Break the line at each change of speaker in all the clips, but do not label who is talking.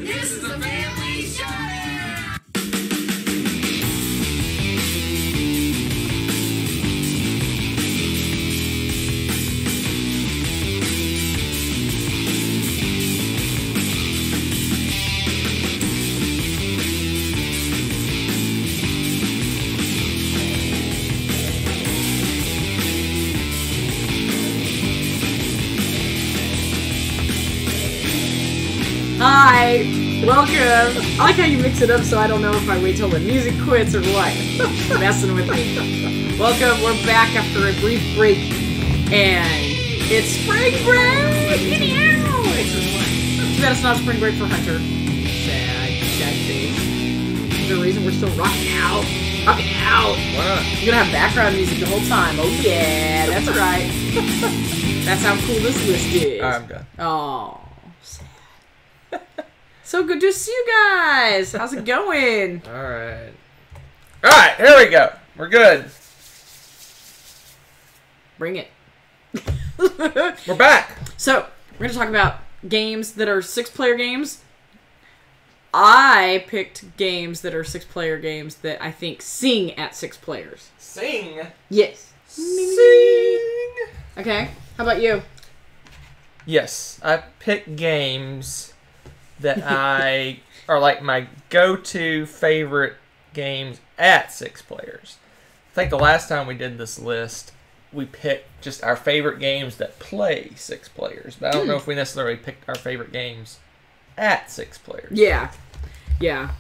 This is a family showdown!
Hi, welcome. I like how you mix it up so I don't know if I wait till the music quits or what. Messing with me. Welcome, we're back after a brief break, and it's spring break! That's not spring break for Hunter. Sad face. There's a reason we're still rocking out. Rocking out!
Why not?
You're gonna have background music the whole time. Oh yeah, that's right. That's how cool this list is.
I'm done.
Oh. So good to see you guys. How's it going?
Alright. Alright, here we go. We're good.
Bring it.
We're back.
So, we're going to talk about games that are 6-player games. I picked games that are 6-player games that I think sing at 6 players.
Sing.
Yes.
Sing.
Okay. How about you?
Yes, I pick games that I are like my go-to favorite games at 6 players. I think the last time we did this list, we picked just our favorite games that play 6 players. But I don't know if we necessarily picked our favorite games at 6 players.
Yeah. Yeah.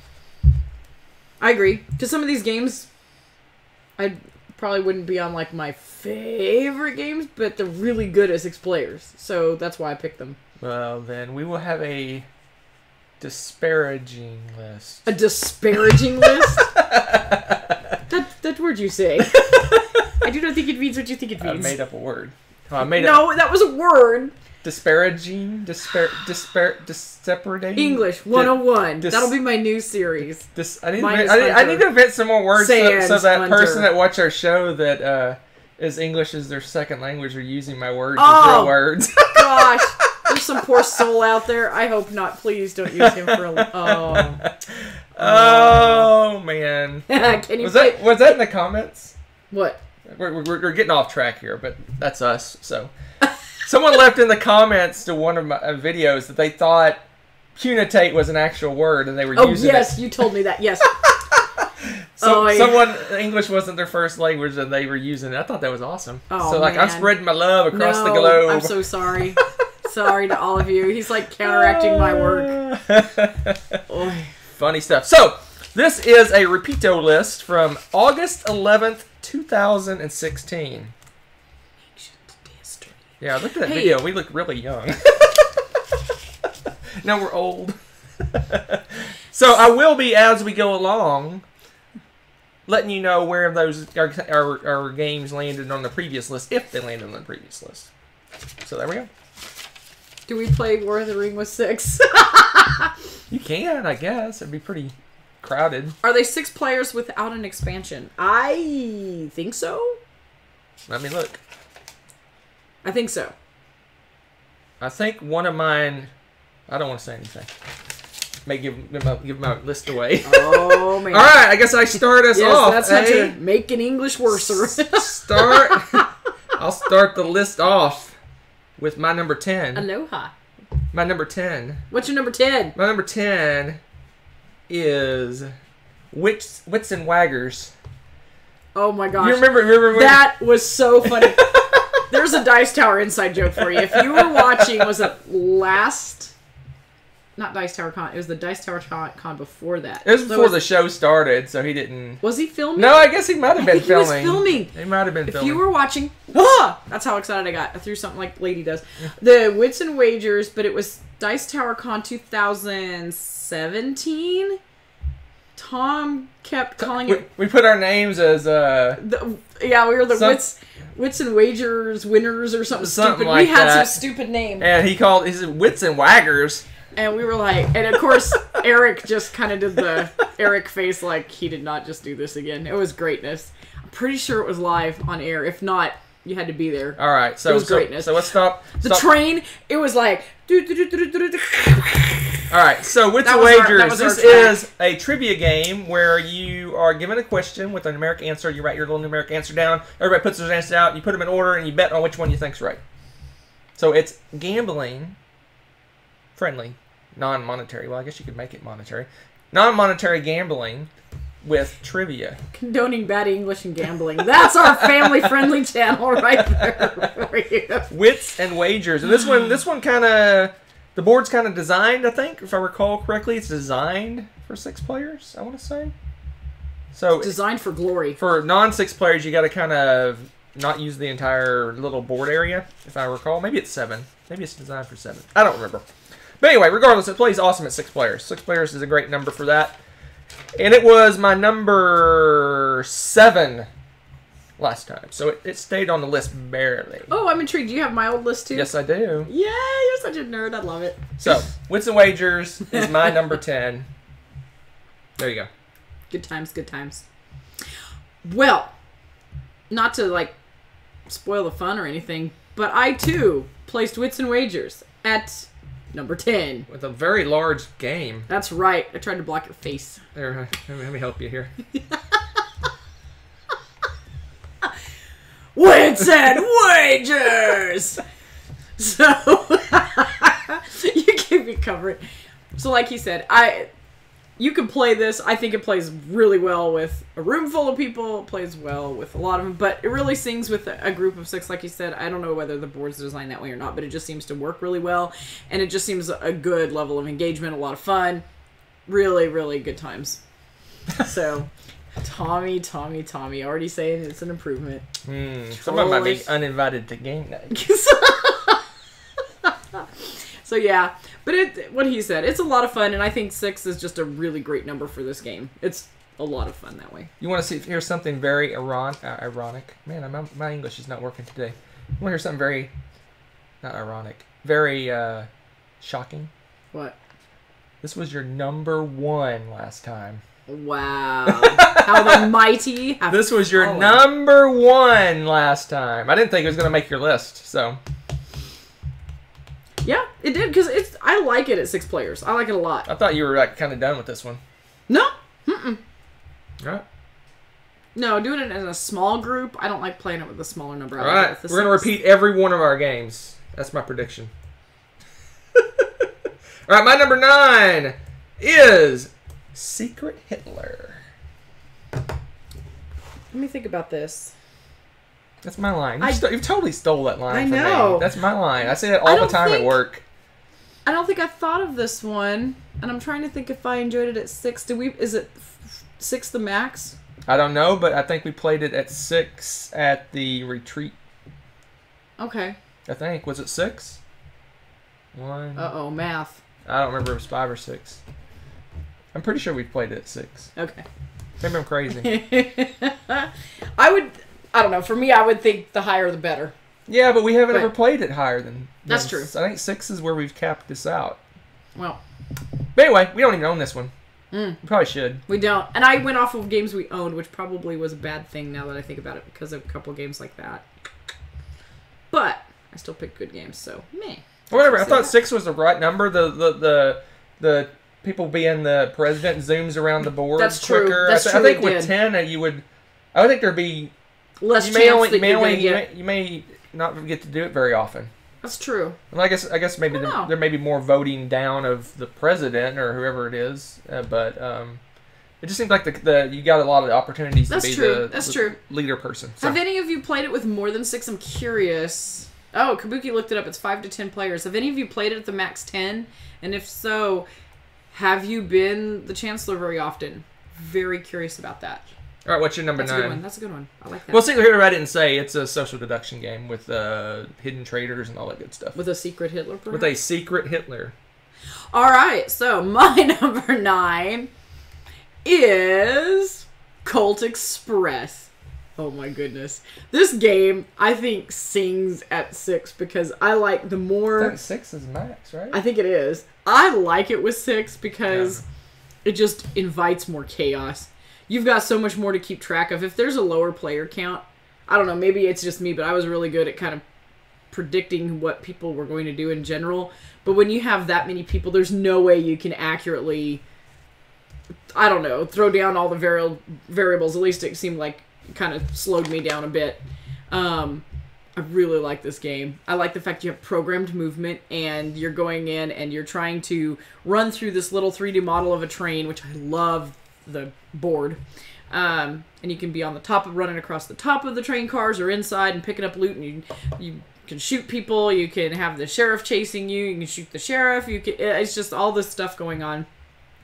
I agree. Because some of these games, I probably wouldn't be on like my favorite games, but they're really good at 6 players. So that's why I picked them.
Well, then we will have a disparaging list.
A disparaging list? That word you say. I do not think it means what you think it
I
means.
made up a word. Oh,
No, that was a word.
Disparaging? Separating?
English 101. That'll be my new series.
I need to invent some more words so that
Hunter.
person that watch our show that is English as their second language are using my words as real words.
Gosh. There's some poor soul out there. I hope not. Please don't use him for a...
Oh, man.
Can you
Was that in the comments?
What?
We're getting off track here, but that's us. So, someone left in the comments to one of my videos that they thought "punitate" was an actual word, and they were using it.
Oh, yes, you told me that. Yes.
Someone English wasn't their first language, and they were using it. I thought that was awesome.
Oh,
so,
man.
I'm spreading my love across the globe.
I'm so sorry. Sorry to all of you. He's like counteracting my work.
Funny stuff. So, this is a Repeato list from August 11th, 2016.
Ancient history.
Yeah, I looked at that video. We look really young. Now we're old. So, I will be, as we go along, letting you know where those our games landed on the previous list, if they landed on the previous list. So, there we go.
Do we play War of the Ring with 6?
You can, I guess. It'd be pretty crowded.
Are they 6 players without an expansion? I think so.
Let me look.
I think so.
I think one of mine... I don't want to say anything. May give my list away.
Oh, man.
All right, I guess I start us off.
That's how to make an English worse.
I'll start the list off with my number 10.
Aloha.
My number 10.
What's your number 10?
My number 10 is Wits and Waggers.
Oh my gosh.
You remember when
that was so funny. There's a Dice Tower inside joke for you. If you were watching, was it not Dice Tower Con, it was the Dice Tower Con before that.
It was before the show started, so he didn't...
Was he filming?
No, I guess he might have been filming.
He was filming.
He might have been filming.
If you were watching... Ah! That's how excited I got. I threw something like Lady does. The Wits and Wagers, but it was Dice Tower Con 2017. Tom kept calling it...
We put our names as...
we were the Wits and Wagers winners or something stupid.
Like
we had some stupid name.
And he said Wits and Waggers.
And we were like, and of course, Eric just kind of did the Eric face like he did not just do this again. It was greatness. I'm pretty sure it was live on air. If not, you had to be there.
All right, so
it was greatness.
So let's stop.
The train, it was like,
All right, so Wits and Wagers, this is a trivia game where you are given a question with a numeric answer. You write your little numeric answer down. Everybody puts their answers out. You put them in order, and you bet on which one you think's right. So it's gambling, friendly, non-monetary. Well, I guess you could make it monetary. Non-monetary gambling with trivia.
Condoning bad English and gambling. That's our family-friendly channel right there for you.
Wits and Wagers. And this one kind of... The board's kind of designed, I think, if I recall correctly. It's designed for 6 players, I want to say. So
it's designed for glory.
For non-6 players, you got to kind of not use the entire little board area, if I recall. Maybe it's 7. Maybe it's designed for 7. I don't remember. But anyway, regardless, it plays awesome at 6 players. 6 players is a great number for that. And it was my number 7 last time. So it stayed on the list barely.
Oh, I'm intrigued. Do you have my old list too?
Yes, I do.
Yeah, you're such a nerd. I love it.
So, Wits and Wagers is my number 10. There you go.
Good times, good times. Well, not to, like, spoil the fun or anything, but I, too, placed Wits and Wagers at number 10.
With a very large game.
That's right. I tried to block your face.
There, let me help you here.
Wits and Wagers! So, you keep me covered. So, like he said, you can play this. I think it plays really well with a room full of people. It plays well with a lot of them. But it really sings with a group of 6, like you said. I don't know whether the board's designed that way or not, but it just seems to work really well. And it just seems a good level of engagement, a lot of fun. Really, really good times. So... Tommy, already saying it's an improvement.
Someone might be uninvited to game night.
So yeah, but what he said, it's a lot of fun, and I think 6 is just a really great number for this game. It's a lot of fun that way.
You want to see? Here's something very ironic. Man, my English is not working today. You want to hear something very, not ironic, very shocking?
What?
This was your number 1 last time.
Wow. How the mighty have
This was your
fallen.
number 1 last time. I didn't think it was going to make your list, so.
Yeah, it did, because I like it at 6 players. I like it a lot.
I thought you were like kind of done with this one.
No. Mm-mm.
All right.
No, doing it in a small group, I don't like playing it with a smaller number.
All right. We're going to repeat every one of our games. That's my prediction. All right, my number 9 is Secret Hitler.
Let me think about this.
That's my line. You've totally stole that line
I
from
know.
me. That's my line. I say that all the time at work.
I don't think I thought of this one, and I'm trying to think if I enjoyed it at 6. Is it 6 the max?
I don't know, but I think we played it at 6 at the retreat.
Okay.
I think. Was it 6? 1.
Uh-oh, math.
I don't remember if it was 5 or 6. I'm pretty sure we played it at 6.
Okay.
Maybe I'm crazy.
I don't know. For me, I would think the higher the better.
Yeah, but we haven't ever played it higher than...
That's true.
I think 6 is where we've capped this out.
Well.
But anyway, we don't even own this one. We probably should.
We don't. And I went off of games we owned, which probably was a bad thing now that I think about it, because of a couple of games like that. But I still picked good games, so meh.
Whatever. I thought 6 was the right number. The people being the president zooms around the board quicker.
That's true.
I think with 10, you would... I would think there'd be...
Less
you
chance that you're going to get...
You may not get to do it very often.
That's true.
Well, I guess maybe there may be more voting down of the president or whoever it is, but it just seems like you got a lot of opportunities to be the leader person. So.
Have any of you played it with more than 6? I'm curious. Oh, Kabuki looked it up. It's 5 to 10 players. Have any of you played it at the max 10? And if so, have you been the Chancellor very often? Very curious about that.
All right, what's your number 9?
That's a good one. I like that.
Well, Secret Hitler, I didn't say. It's a social deduction game with hidden traders and all that good stuff.
With a secret Hitler, perhaps?
With a secret Hitler.
All right, so my number 9 is Colt Express. Oh my goodness. This game, I think, sings at 6 because I like the more...
I think 6 is max, right?
I think it is. I like it with 6 because it just invites more chaos. You've got so much more to keep track of. If there's a lower player count, I don't know, maybe it's just me, but I was really good at kind of predicting what people were going to do in general. But when you have that many people, there's no way you can accurately, I don't know, throw down all the variables. At least it seemed like it kind of slowed me down a bit. I really like this game. I like the fact you have programmed movement, and you're going in and you're trying to run through this little 3D model of a train, which I love the board. And you can be on the top of running across the top of the train cars or inside and picking up loot, and you can shoot people. You can have the sheriff chasing you. You can shoot the sheriff. It's just all this stuff going on,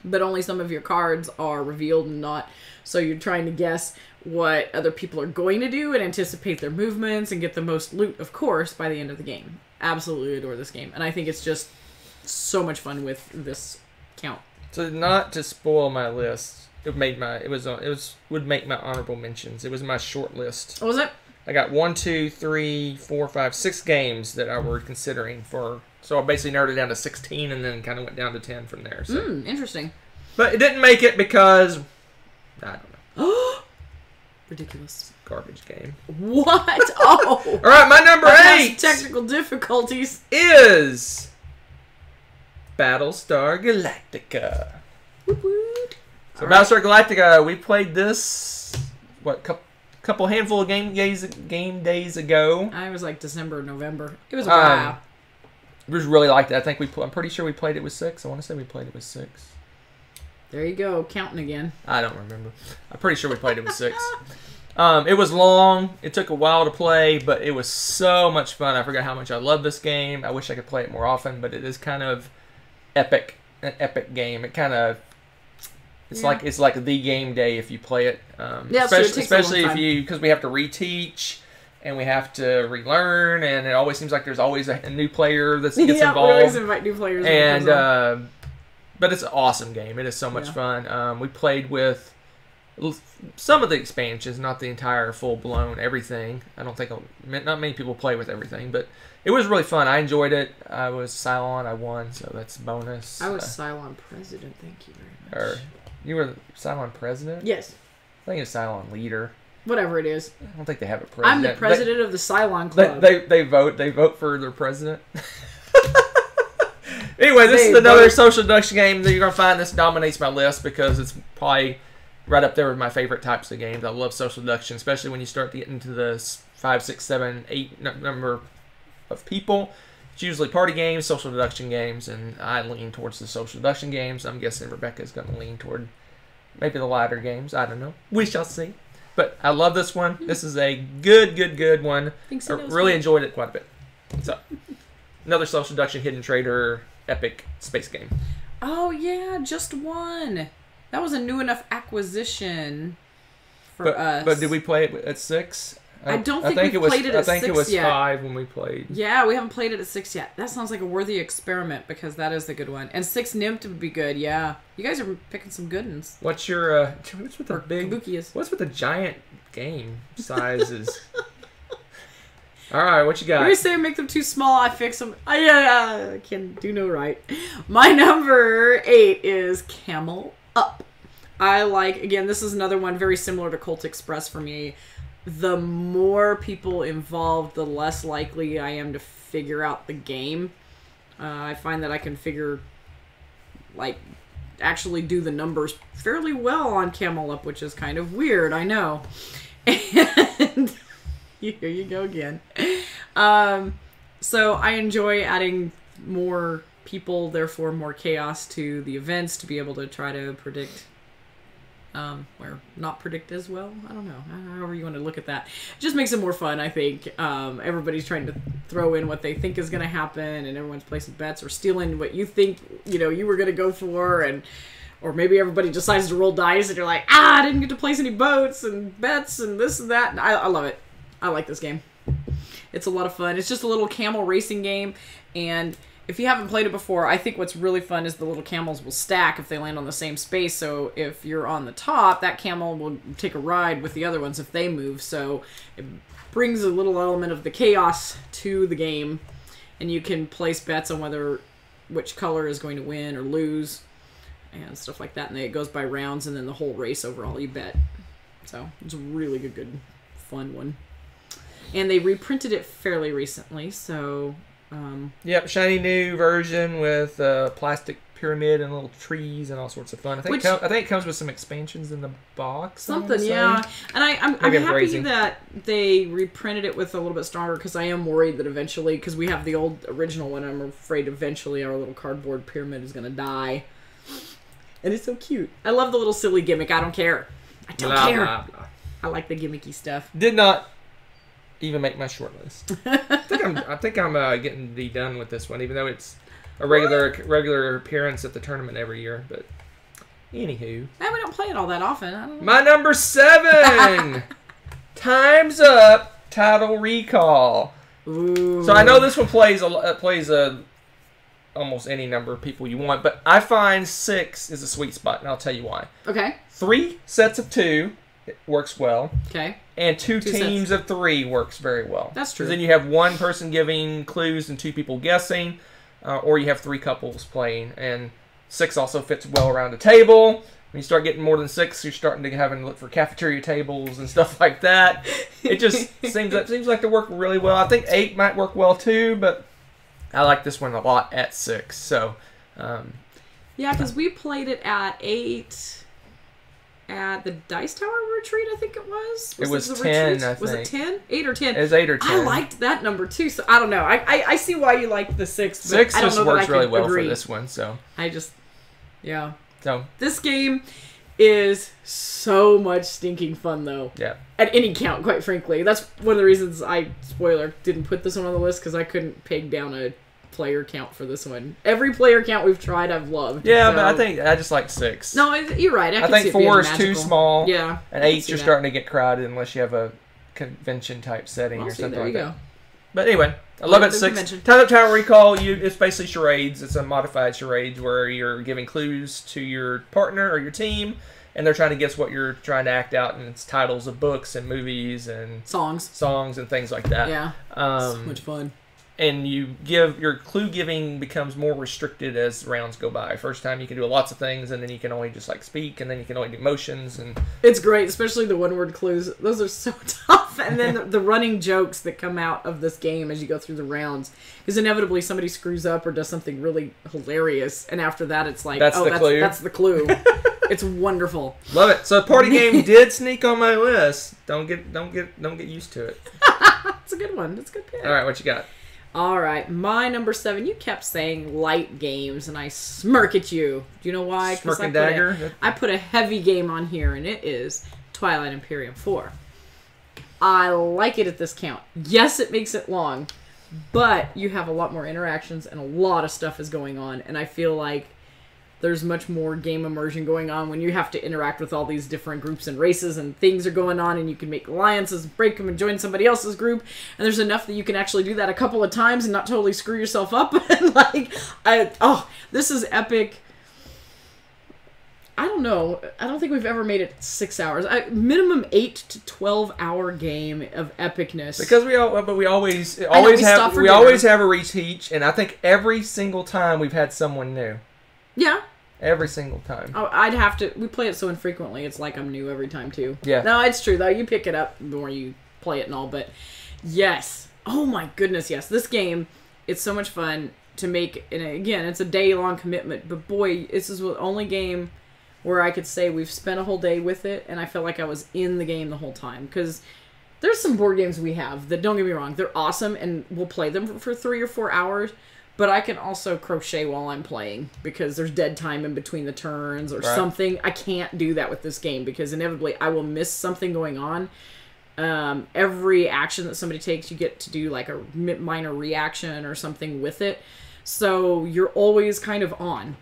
but only some of your cards are revealed and not. So you're trying to guess what other people are going to do and anticipate their movements and get the most loot, of course, by the end of the game. Absolutely adore this game, and I think it's just so much fun with this count.
So not to spoil my list, would make my honorable mentions. It was my short list.
What was it?
I got 1, 2, 3, 4, 5, 6 games that I were considering for. So I basically narrowed it down to 16 and then kind of went down to 10 from there. So.
Interesting.
But it didn't make it because I don't know.
Ridiculous.
Garbage game.
What? Oh.
All right, my number 8
technical difficulties
is Battlestar Galactica. So Battlestar Galactica, we played this couple handful of game days ago.
I was like December, November. It was a while.
We just really liked it. I'm pretty sure we played it with 6. I want to say we played it with 6.
There you go, counting again.
I don't remember. I'm pretty sure we played it with 6. It was long. It took a while to play, but it was so much fun. I forgot how much I love this game. I wish I could play it more often, but it is kind of an epic game. It kind of it's like the game day if you play it. Especially if you, because we have to reteach and we have to relearn, and it always seems like there's always a new player that gets involved.
We always invite new players.
And but it's an awesome game. It is so much fun. We played with some of the expansions, not the entire full-blown everything. I don't think not many people play with everything, but it was really fun. I enjoyed it. I was Cylon. I won, so that's bonus.
I was Cylon President. Thank you very much.
Or you were Cylon President?
Yes.
I think it's Cylon Leader.
Whatever it is.
I don't think they have a president.
I'm the president of the Cylon Club.
They vote for their president. Anyway, this is another social deduction game that you're going to find. This dominates my list because it's probably right up there with my favorite types of games. I love social deduction, especially when you start to get into the 5, 6, 7, 8 number of people. It's usually party games, social deduction games, and I lean towards the social deduction games. I'm guessing Rebecca's going to lean toward maybe the lighter games. I don't know. We shall see. But I love this one. This is a good one. I really enjoyed it quite a bit. So, another social deduction hidden trader epic space game.
Oh yeah, just one. That was a new enough acquisition for us.
But did we play it at 6?
I don't think we played it at 6 yet.
I think it was 5 when we played.
Yeah, we haven't played it at 6 yet. That sounds like a worthy experiment because that is the good one. And 6 Nymph would be good. Yeah, you guys are picking some good ones.
What's your what's with the big?
Kabuki is.
What's with the giant game sizes? All right, what you got?
You say make them too small. I fix them. I can do no right. My number 8 is Camel Up. I like, again, this is another one very similar to Colt Express for me. The more people involved, the less likely I am to figure out the game. I find that I can actually do the numbers fairly well on Camel Up, which is kind of weird, I know. And here you go again. So I enjoy adding more people, therefore more chaos to the events to be able to try to predict or not predict as well. I don't know. However you want to look at that. It just makes it more fun, I think. Everybody's trying to throw in what they think is going to happen, and everyone's placing bets or stealing what you think, you were going to go for, or maybe everybody decides to roll dice and you're like, I didn't get to place any boats and bets and this and that. I love it. I like this game. It's a lot of fun. It's just a little camel racing game, and if you haven't played it before, I think what's really fun is the little camels will stack if they land on the same space. So if you're on the top, that camel will take a ride with the other ones if they move. So it brings a little element of the chaos to the game, and you can place bets on which color is going to win or lose and stuff like that. And then it goes by rounds, and then the whole race overall you bet. So it's a really good fun one. And they reprinted it fairly recently, so...
Yep, shiny new version with plastic pyramid and little trees and all sorts of fun. I think it comes with some expansions in the box.
Something, yeah. And I'm happy that they reprinted it with a little bit stronger, because I am worried that eventually, because we have the old original one, I'm afraid eventually our little cardboard pyramid is going to die. And it's so cute. I love the little silly gimmick. I don't care. I don't care. Blah, blah. I like the gimmicky stuff.
Did not even make my short list. I think I'm getting to be done with this one, even though it's a regular appearance at the tournament every year. But anywho,
we don't play it all that often. I don't know.
My number 7, Time's Up Title Recall.
Ooh.
So I know this one plays almost any number of people you want, but I find 6 is a sweet spot, and I'll tell you why.
Okay.
3 sets of 2 it works well.
Okay.
And 2 teams of 3 works very well.
That's true.
Because then you have one person giving clues and 2 people guessing, or you have 3 couples playing. And 6 also fits well around the table. When you start getting more than 6, you're starting to having to look for cafeteria tables and stuff like that. It just seems like they work really well. I think 8 might work well too, but I like this one a lot at 6. So,
yeah, because we played it at 8. At the Dice Tower retreat, I think it was.
It was 10, I think.
Was it 10? 8 or 10?
It was 8 or 10.
I liked that number too, so I don't know. I see why you like the 6.
6
I don't
just
know
works
that I
really well
agree.
for this one, so.
Yeah.
So.
This game is so much stinking fun, though.
Yeah.
At any count, quite frankly. That's one of the reasons spoiler, didn't put this one on the list, because I couldn't peg down a player count for this one. Every player count we've tried, I've loved.
Yeah,
so.
But I think I just like 6.
No, you're right. I
think 4 is too small.
Yeah.
And 8 you're starting to get crowded unless you have a convention type setting or something like that.
There you go.
But anyway, I love it. 6. Time Up Tower Recall. It's basically charades. It's a modified charades where you're giving clues to your partner or your team, and they're trying to guess what you're trying to act out, and it's titles of books and movies and songs and things like that.
Yeah. So much fun.
And your clue giving becomes more restricted as rounds go by. First time you can do lots of things, and then you can only just like speak, and then you can only do motions. And
it's great, especially the one-word clues. Those are so tough. And then the running jokes that come out of this game as you go through the rounds, because inevitably somebody screws up or does something really hilarious, and after that it's like, that's the clue. It's wonderful.
Love it. So party game did sneak on my list. Don't get used to it.
It's a good one. It's a good pick.
All right, what you got?
All right, my number 7. You kept saying light games, and I smirk at you. Do you know why?
Smirk and dagger?
I put a heavy game on here, and it is Twilight Imperium 4. I like it at this count. Yes, it makes it long, but you have a lot more interactions, and a lot of stuff is going on, and I feel like there's much more game immersion going on when you have to interact with all these different groups and races, and things are going on, and you can make alliances, break them, and join somebody else's group. And there's enough that you can actually do that a couple of times and not totally screw yourself up. And this is epic. I don't know. I don't think we've ever made it 6 hours. Minimum 8 to 12-hour game of epicness.
Because we always have a reteach, and I think every single time we've had someone new.
Yeah.
Every single time.
Oh, I'd have to... We play it so infrequently, it's like I'm new every time, too.
Yeah.
No, it's true, though. You pick it up the more you play it and all, but... Yes. Oh, my goodness, yes. This game, it's so much fun to make... And again, it's a day-long commitment, but boy, this is the only game where I could say we've spent a whole day with it, and I felt like I was in the game the whole time, because... There's some board games we have that, don't get me wrong, they're awesome, and we'll play them for 3 or 4 hours, but I can also crochet while I'm playing because there's dead time in between the turns or something. I can't do that with this game because inevitably I will miss something going on. Every action that somebody takes, you get to do like a minor reaction or something with it. So you're always kind of on.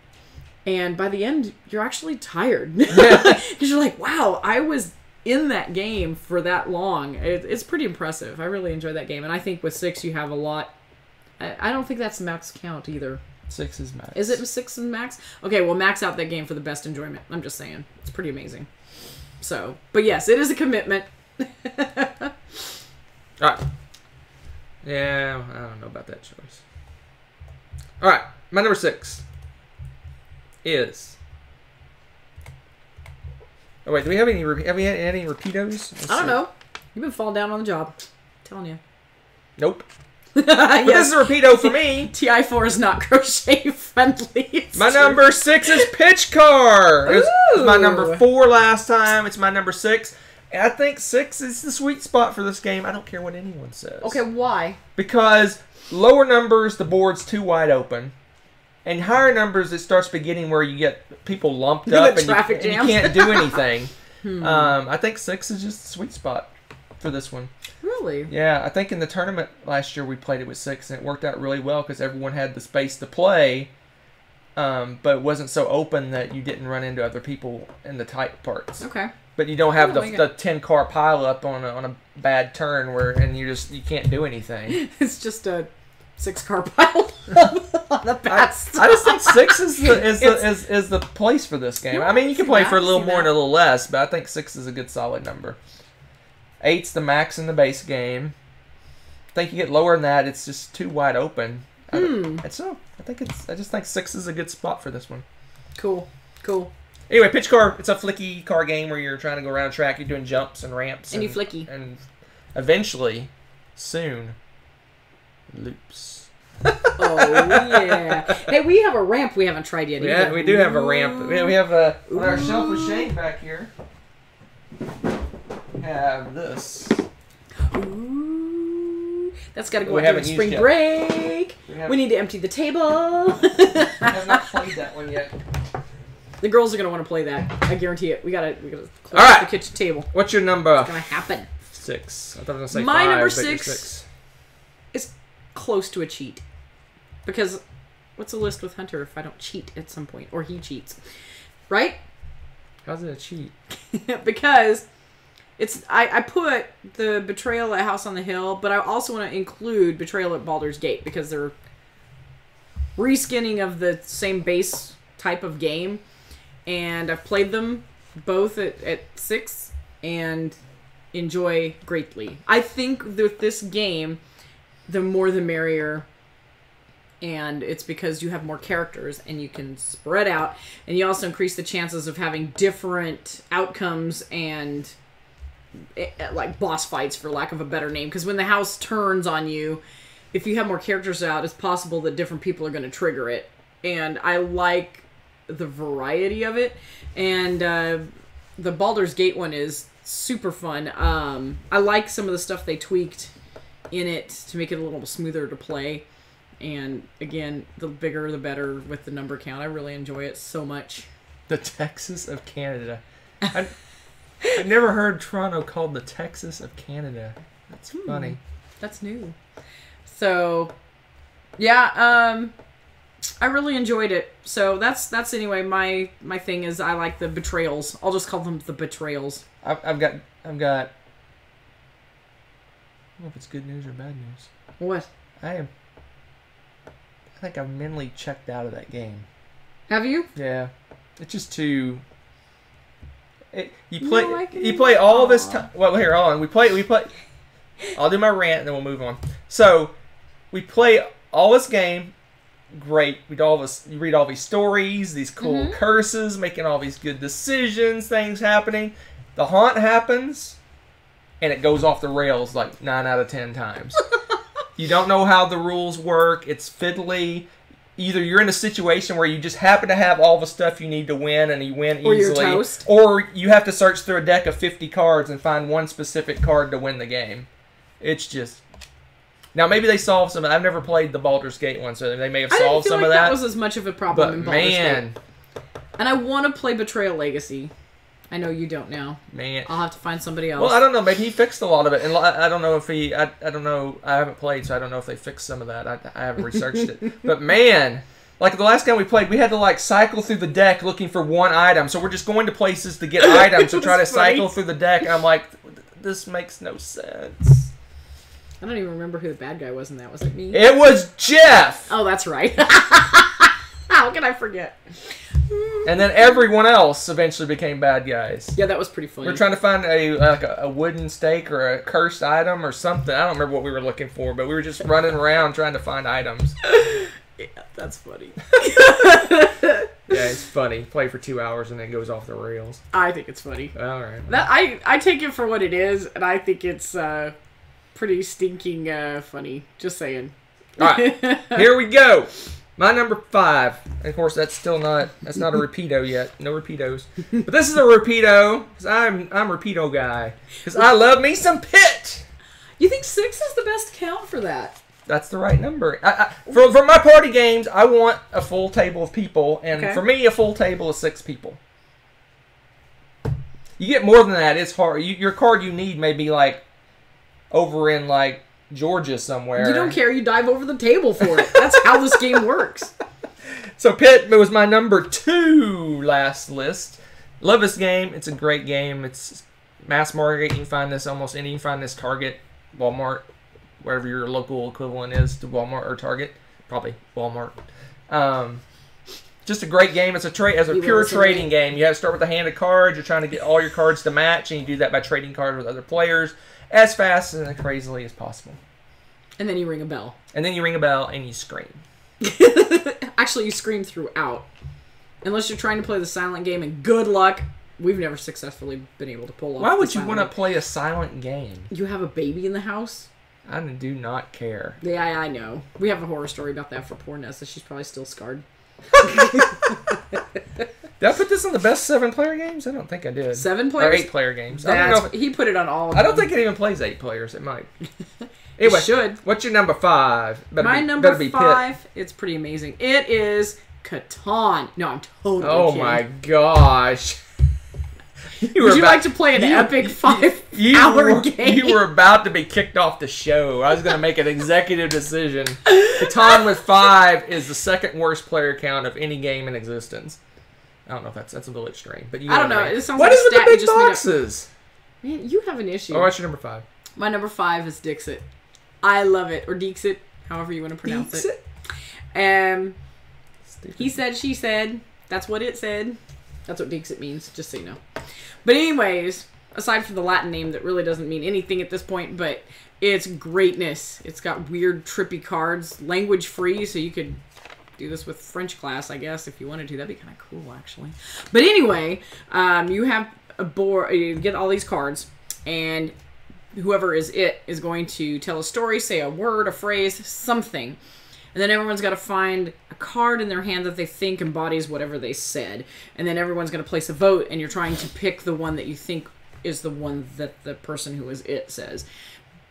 And by the end, you're actually tired. Because you're like, wow, I was in that game for that long. It's pretty impressive. I really enjoy that game. And I think with 6, you have a lot... I don't think that's max count either.
6 is max.
Is it 6 and max? Okay, well, max out that game for the best enjoyment. I'm just saying. It's pretty amazing. So, but yes, it is a commitment.
Alright. Yeah, I don't know about that choice. Alright, my number 6 is... Oh wait, do we have any repeatos?
I don't know. You've been falling down on the job. Telling you.
Nope. But this is a repeato for me.
TI4 is not crochet friendly. It's
My
true.
number 6 is Pitch Car. It was my number 4 last time. It's my number 6. And I think 6 is the sweet spot for this game. I don't care what anyone says.
Okay, why?
Because lower numbers, the board's too wide open. And higher numbers, it starts beginning where you get people lumped up and you can't do anything. I think 6 is just the sweet spot for this one.
Really?
Yeah, I think in the tournament last year we played it with 6, and it worked out really well because everyone had the space to play, but it wasn't so open that you didn't run into other people in the tight parts.
Okay.
But you don't have the 10-car pile up on a bad turn and you can't do anything.
It's just a 6-car pile on the best.
I just think 6 is the place for this game. I mean, you can play for a little more and a little less, but I think 6 is a good solid number. 8's the max in the base game. I think you get lower than that, it's just too wide open. I just think 6 is a good spot for this one.
Cool.
Anyway, Pitch Car, it's a flicky car game where you're trying to go around a track, you're doing jumps and ramps.
And you flicky.
And eventually, soon, loops.
Oh, yeah. Hey, we have a ramp we haven't tried yet.
Yeah, we do have a ramp. We have on our shelf with Shane back here. Have this.
Ooh, that's got to go
We
out during
haven't
spring
used
break. We need to empty the table.
I have not played that one yet.
The girls are going to want to play that. I guarantee it. We gotta close
All right.
the kitchen table.
What's your number?
It's going to happen.
6. I thought I was going to say
My
5.
number
but you're
6 is close to a cheat. Because what's a list with Hunter if I don't cheat at some point? Or he cheats. Right?
How's it a cheat?
Because I put the Betrayal at House on the Hill, but I also want to include Betrayal at Baldur's Gate because they're reskinning of the same base type of game. And I've played them both at 6 and enjoy greatly. I think with this game, the more the merrier. And it's because you have more characters and you can spread out. And you also increase the chances of having different outcomes and like boss fights, for lack of a better name. Because when the house turns on you, if you have more characters out, it's possible that different people are going to trigger it. And I like the variety of it. And the Baldur's Gate one is super fun. I like some of the stuff they tweaked in it to make it a little smoother to play. And again, the bigger the better with the number count. I really enjoy it so much.
The Texas of Canada. I never heard Toronto called the Texas of Canada. That's funny.
That's new. So, yeah, I really enjoyed it. So that's anyway. My thing is I like the betrayals. I'll just call them the betrayals.
I've got. I don't know if it's good news or bad news.
What?
I think I've mentally checked out of that game.
Have you?
Yeah, it's just too. You play.
Like
you play all this time. Well, here, hold on. We play. I'll do my rant and then we'll move on. So, we play all this game. Great. You read all these stories, these cool curses, making all these good decisions, things happening. The haunt happens, and it goes off the rails like 9 out of 10 times. You don't know how the rules work. It's fiddly. Either you're in a situation where you just happen to have all the stuff you need to win, and you win easily. Or
you're toast.
Or you have to search through a deck of 50 cards and find one specific card to win the game. It's just... Now, maybe they solved some... I've never played the Baldur's Gate one, so they may have solved some of that.
that was as much of a problem in Baldur's Gate. And I want to play Betrayal Legacy. I know you don't now.
Man.
I'll have to find somebody else.
Well, I don't know. Maybe he fixed a lot of it. And I don't know if he... I don't know. I haven't played, so I don't know if they fixed some of that. I haven't researched it. But, man... Like, the last game we played, we had to, like, cycle through the deck looking for one item. So we're just going to places to get items to try to cycle through the deck. And I'm like, this makes no sense.
I don't even remember who the bad guy was in that. Was it me?
It was Jeff!
Oh, that's right. How can I forget?
And then everyone else eventually became bad guys.
Yeah, that was pretty funny.
We're trying to find a wooden stake or a cursed item or something. I don't remember what we were looking for, but we were just running around trying to find items.
Yeah, that's funny.
Yeah, it's funny. Play for 2 hours and then it goes off the rails.
I think it's funny.
All right.
I take it for what it is, and I think it's pretty stinking funny. Just saying.
All right, here we go. My number 5. And of course, that's not a repeato yet. No repeatos. But this is a repeato because I'm a repeato guy. Because I love me some Pit.
You think 6 is the best count for that?
That's the right number. For my party games, I want a full table of people, and for me, a full table is 6 people. You get more than that, it's hard. Your card you need may be like over in like Georgia somewhere.
You don't care. You dive over the table for it. That's how this game works.
So Pit was my number 2 last list. Love this game. It's a great game. It's mass market. You can find this almost any. You can find this Target, Walmart, wherever your local equivalent is to Walmart or Target. Probably Walmart. Just a great game. It's a pure trading game. You have to start with a hand of cards. You're trying to get all your cards to match, and you do that by trading cards with other players as fast and as crazily as possible.
And then you ring a bell.
And then you ring a bell and you scream.
Actually, you scream throughout. Unless you're trying to play the silent game, and good luck. We've never successfully been able to pull off.
Why would you want to play a silent game?
You have a baby in the house?
I do not care.
Yeah, I know. We have a horror story about that for poor Nessa. She's probably still scarred.
Did I put this on the best 7-player games? I don't think I did.
7 players?
Or 8-player games. I don't know
he put it on all of them.
I don't think it even plays 8 players. It might. Anyway,
it should.
What's your number 5?
My number 5, it's pretty amazing. It is Catan. No, I'm totally kidding.
My gosh.
Would you like to play an epic 5-hour game?
You were about to be kicked off the show. I was going to make an executive decision. Catan with 5 is the second worst player count of any game in existence. I don't know if that's a little extreme, but
I don't know. It sounds
what
like
is with the big boxes?
Man, you have an issue.
Oh, what's your number 5?
My number 5 is Dixit. I love it, or Dixit, however you want to pronounce it. He said, she said. That's what it said. That's what Dixit means, just so you know. But anyways, aside from the Latin name that really doesn't mean anything at this point, but it's greatness. It's got weird, trippy cards, language free, so you could do this with French class, I guess, if you wanted to. That'd be kind of cool, actually. But anyway, you have a board, you get all these cards, and whoever is going to tell a story, say a word, a phrase, something. And then everyone's got to find a card in their hand that they think embodies whatever they said. And then everyone's going to place a vote, and you're trying to pick the one that you think is the one that the person who is it says.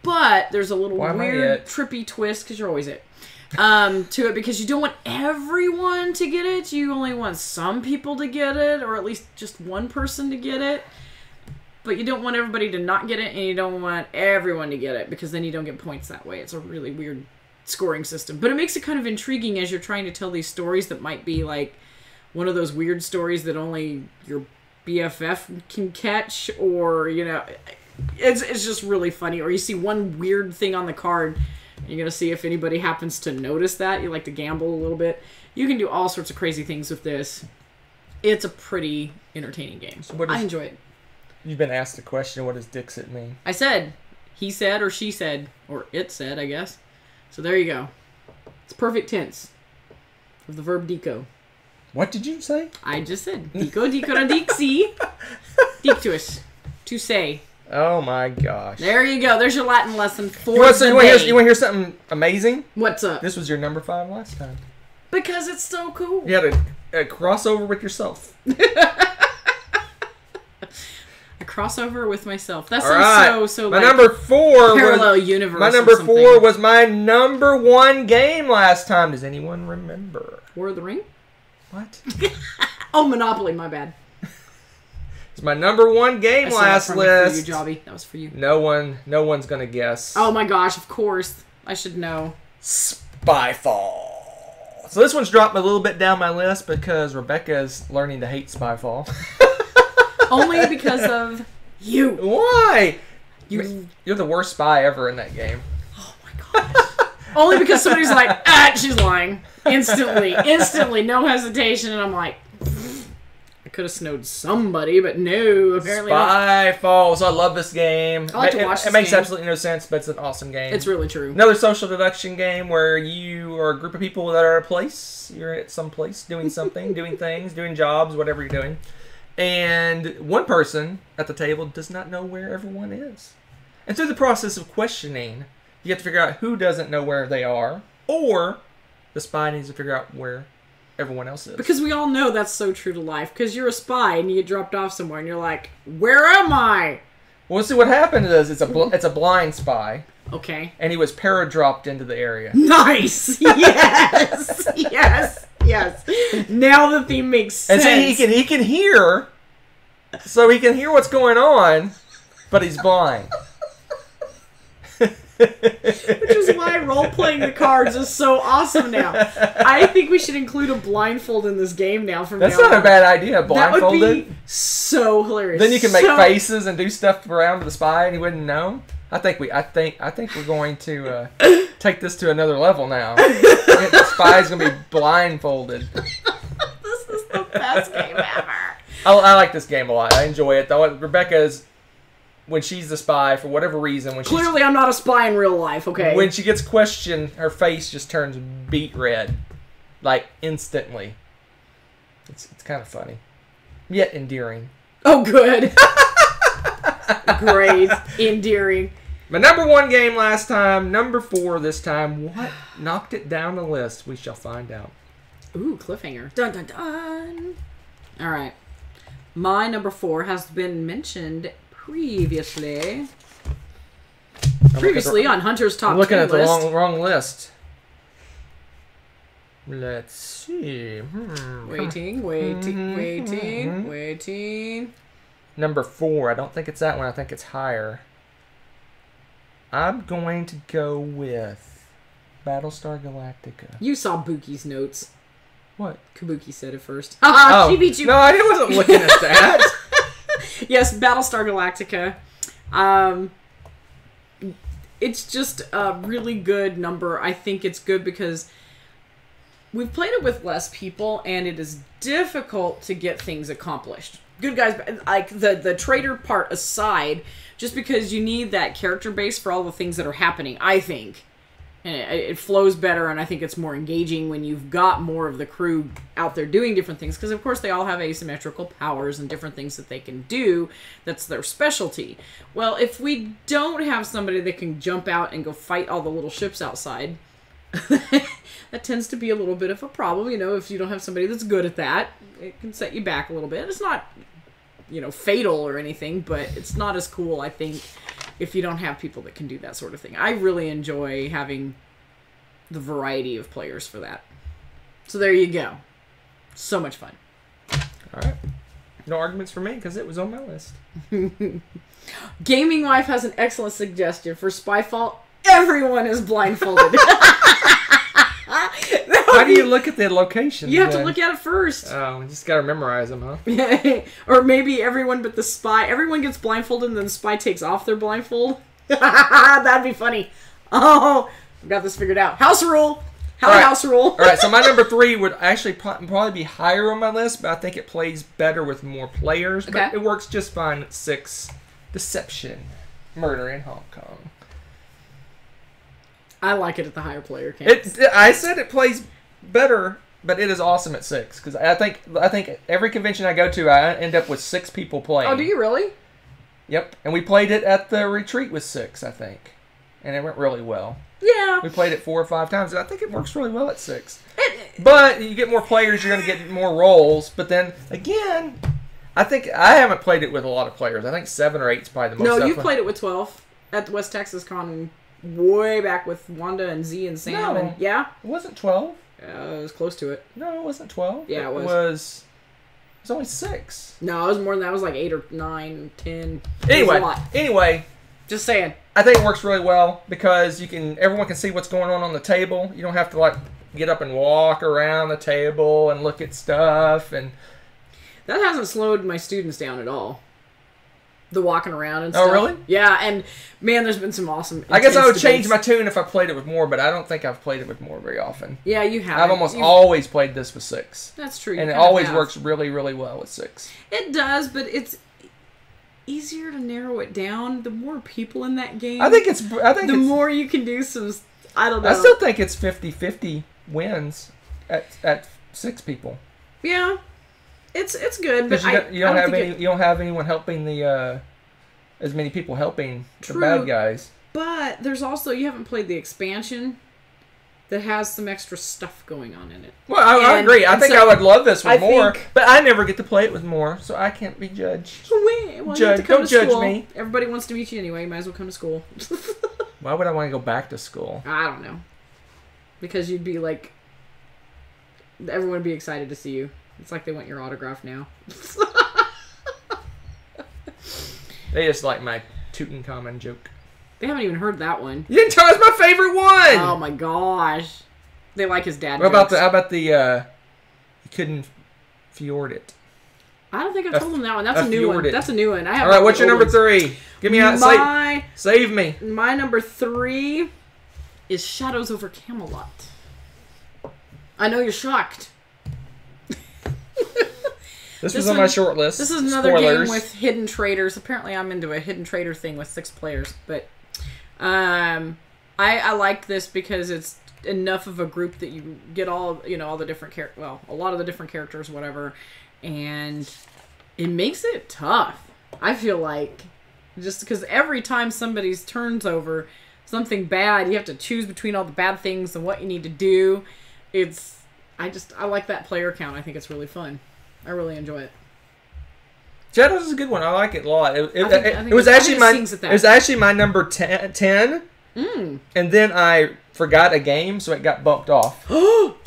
But there's a little weird, trippy twist, because you're always it, to it, because you don't want everyone to get it. You only want some people to get it, or at least just one person to get it. But you don't want everybody to not get it, and you don't want everyone to get it, because then you don't get points that way. It's a really weird scoring system. But it makes it kind of intriguing as you're trying to tell these stories that might be like one of those weird stories that only your BFF can catch, or, you know, it's just really funny. Or you see one weird thing on the card, and you're going to see if anybody happens to notice that. You like to gamble a little bit. You can do all sorts of crazy things with this. It's a pretty entertaining game. So I enjoy it.
You've been asked the question, what does Dixit mean?
I said, he said, or she said, or it said, I guess. So there you go. It's perfect tense of the verb deco.
What did you say?
I just said deco, decora, dixi, dictus, to say.
Oh my gosh! There
you go. There's your Latin lesson for
you want to hear something amazing?
What's up?
This was your number 5 last time.
Because it's so cool.
You had a crossover with yourself.
A crossover with myself. That sounds so
my
like
number 4
parallel universe.
My number 4 was my number 1 game last time. Does anyone remember?
War of the Ring?
What?
Oh, Monopoly. My bad.
It's my number 1 game last list.
For you, Jobby. That was for you.
No one's gonna guess.
Oh my gosh! Of course, I should know.
Spyfall. So this one's dropped a little bit down my list because Rebecca's learning to hate Spyfall.
Only because of you.
Why? You're the worst spy ever in that game.
Oh my gosh. Only because somebody's like, she's lying. Instantly, no hesitation, and I'm like, I could have snowed somebody, but no, apparently
Spyfall. So I love this game.
I like to watch this
It makes
game.
Absolutely no sense, but it's an awesome game.
It's really true.
Another social deduction game where you are a group of people that are at a place. You're at some place doing something, doing things, doing jobs, whatever you're doing. And one person at the table does not know where everyone is. And through the process of questioning, you have to figure out who doesn't know where they are, or the spy needs to figure out where everyone else is.
Because we all know that's so true to life. Because you're a spy and you get dropped off somewhere and you're like, where am I?
Well, see, what happened is it's a blind spy.
Okay.
And he was paradropped into the area.
Nice! Yes! Yes! Yes! Now the theme makes sense.
And see, he can hear, so he can hear what's going on, but he's blind.
Which is why role-playing the cards is so awesome now. I think we should include a blindfold in this game now from
That's
now
not
on.
a bad idea, blindfolded.
That would be so hilarious.
Then you can make faces and do stuff around the spy and he wouldn't know. I think we're going to take this to another level now. The spy's going to be blindfolded.
This is the best game ever.
I like this game a lot. I enjoy it. Though Rebecca's, when she's the spy, for whatever reason,
Clearly I'm not a spy in real life, okay?
When she gets questioned, her face just turns beet red. Like, instantly. It's kind of funny. Yet endearing.
Oh, good. Great. Endearing.
My number 1 game last time, number 4 this time. What knocked it down the list? We shall find out.
Ooh, cliffhanger. Dun, dun, dun. All right. My number 4 has been mentioned previously. On Hunter's Top 10 list.
I'm looking at the wrong list. Let's see.
Waiting.
Number 4. I don't think it's that one. I think it's higher. I'm going to go with Battlestar Galactica.
You saw Buki's notes.
What?
Kabuki said it first. Haha, she beat you.
No, I wasn't looking at that.
Yes, Battlestar Galactica. It's just a really good number. I think it's good because we've played it with less people, and it is difficult to get things accomplished. Good guys, like the traitor part aside, just because you need that character base for all the things that are happening, I think. And it flows better, and I think it's more engaging when you've got more of the crew out there doing different things. Because, of course, they all have asymmetrical powers and different things that they can do. That's their specialty. Well, if we don't have somebody that can jump out and go fight all the little ships outside, that tends to be a little bit of a problem. You know, if you don't have somebody that's good at that, it can set you back a little bit. It's not, fatal or anything, but it's not as cool, I think, if you don't have people that can do that sort of thing. I really enjoy having the variety of players for that. So there you go. So much fun.
All right. No arguments for me because it was on my list.
Gaming Wife has an excellent suggestion for Spyfall. Everyone is blindfolded.
How do you look at the locations?
You have to look at it first.
Oh, you just gotta memorize them, huh?
Or maybe everyone but the spy. Everyone gets blindfolded and then the spy takes off their blindfold. That'd be funny. Oh, I've got this figured out. House rule. House rule.
All right, so my number 3 would actually probably be higher on my list, but I think it plays better with more players.
Okay.
But it works just fine at 6. Deception. Murder in Hong Kong.
I like it at the higher player count.
I said it plays better, but it is awesome at 6 because I think every convention I go to, I end up with 6 people playing.
Oh, do you really?
Yep, and we played it at the retreat with 6, I think, and it went really well.
Yeah.
We played it 4 or 5 times, and I think it works really well at 6. But you get more players, you're going to get more roles. But then again, I think I haven't played it with a lot of players. I think 7 or 8 is probably the most.
No, you played it with 12 at the West Texas Con way back with Wanda and Z and Sam.
No,
and yeah,
it wasn't 12.
It was close to it.
No, it wasn't 12.
Yeah, it was.
It was only 6.
No, it was more than that. It was like 8 or 9, 10.
Anyway,
just saying.
I think it works really well because everyone can see what's going on the table. You don't have to get up and walk around the table and look at stuff, and
that hasn't slowed my students down at all. The walking around and stuff.
Oh, really?
Yeah, and man, there's been some awesome.
I guess I would
debates.
change my tune if I played it with more, but I don't think I've played it with more very often.
Yeah, you have.
I've almost always played this with 6.
That's true.
And it always works really, really well with 6.
It does, but it's easier to narrow it down. The more people in that game,
the
more you can do some. I don't know.
I still think it's 50-50 wins at 6 people.
Yeah, it's good, but
you don't have anyone helping the as many people helping the
True.
bad guys.
But there's also, you haven't played the expansion that has some extra stuff going on in it.
Well, I agree. I think
so
I would love this with
I
more,
think-
but I never get to play it with more, so I can't be judged.
Well, you have to come
Don't
to
judge
school.
me.
Everybody wants to meet you anyway. You might as well come to school.
Why would I want to go back to school?
I don't know. Because you'd be like... Everyone would be excited to see you. It's like they want your autograph now.
They just like my Tutankhamun joke.
They haven't even heard that one.
You didn't tell us my favorite one!
Oh my gosh. They like his dad
What
jokes.
how about the, you couldn't fjord it?
I don't think I told them that one. That's
I
a new one.
fjord it.
That's a new one. I have
Alright, what's
the
your
old
number
ones.
3? Give me out. Save me.
My number 3 is Shadows over Camelot. I know you're shocked.
This was on my short list.
This is another
Spoilers.
game with hidden traders. Apparently, I'm into a hidden trader thing with 6 players. But I like this because it's enough of a group that you get all the different a lot of the different characters, whatever, and it makes it tough. I feel like just because every time somebody's turns over something bad, you have to choose between all the bad things and what you need to do. I like that player count. I think it's really fun. I really enjoy it.
Shadows is a good one. I like it a lot. It was
I
actually
think it sings at that.
it was actually my number 10, and then I forgot a game, so it got bumped off. So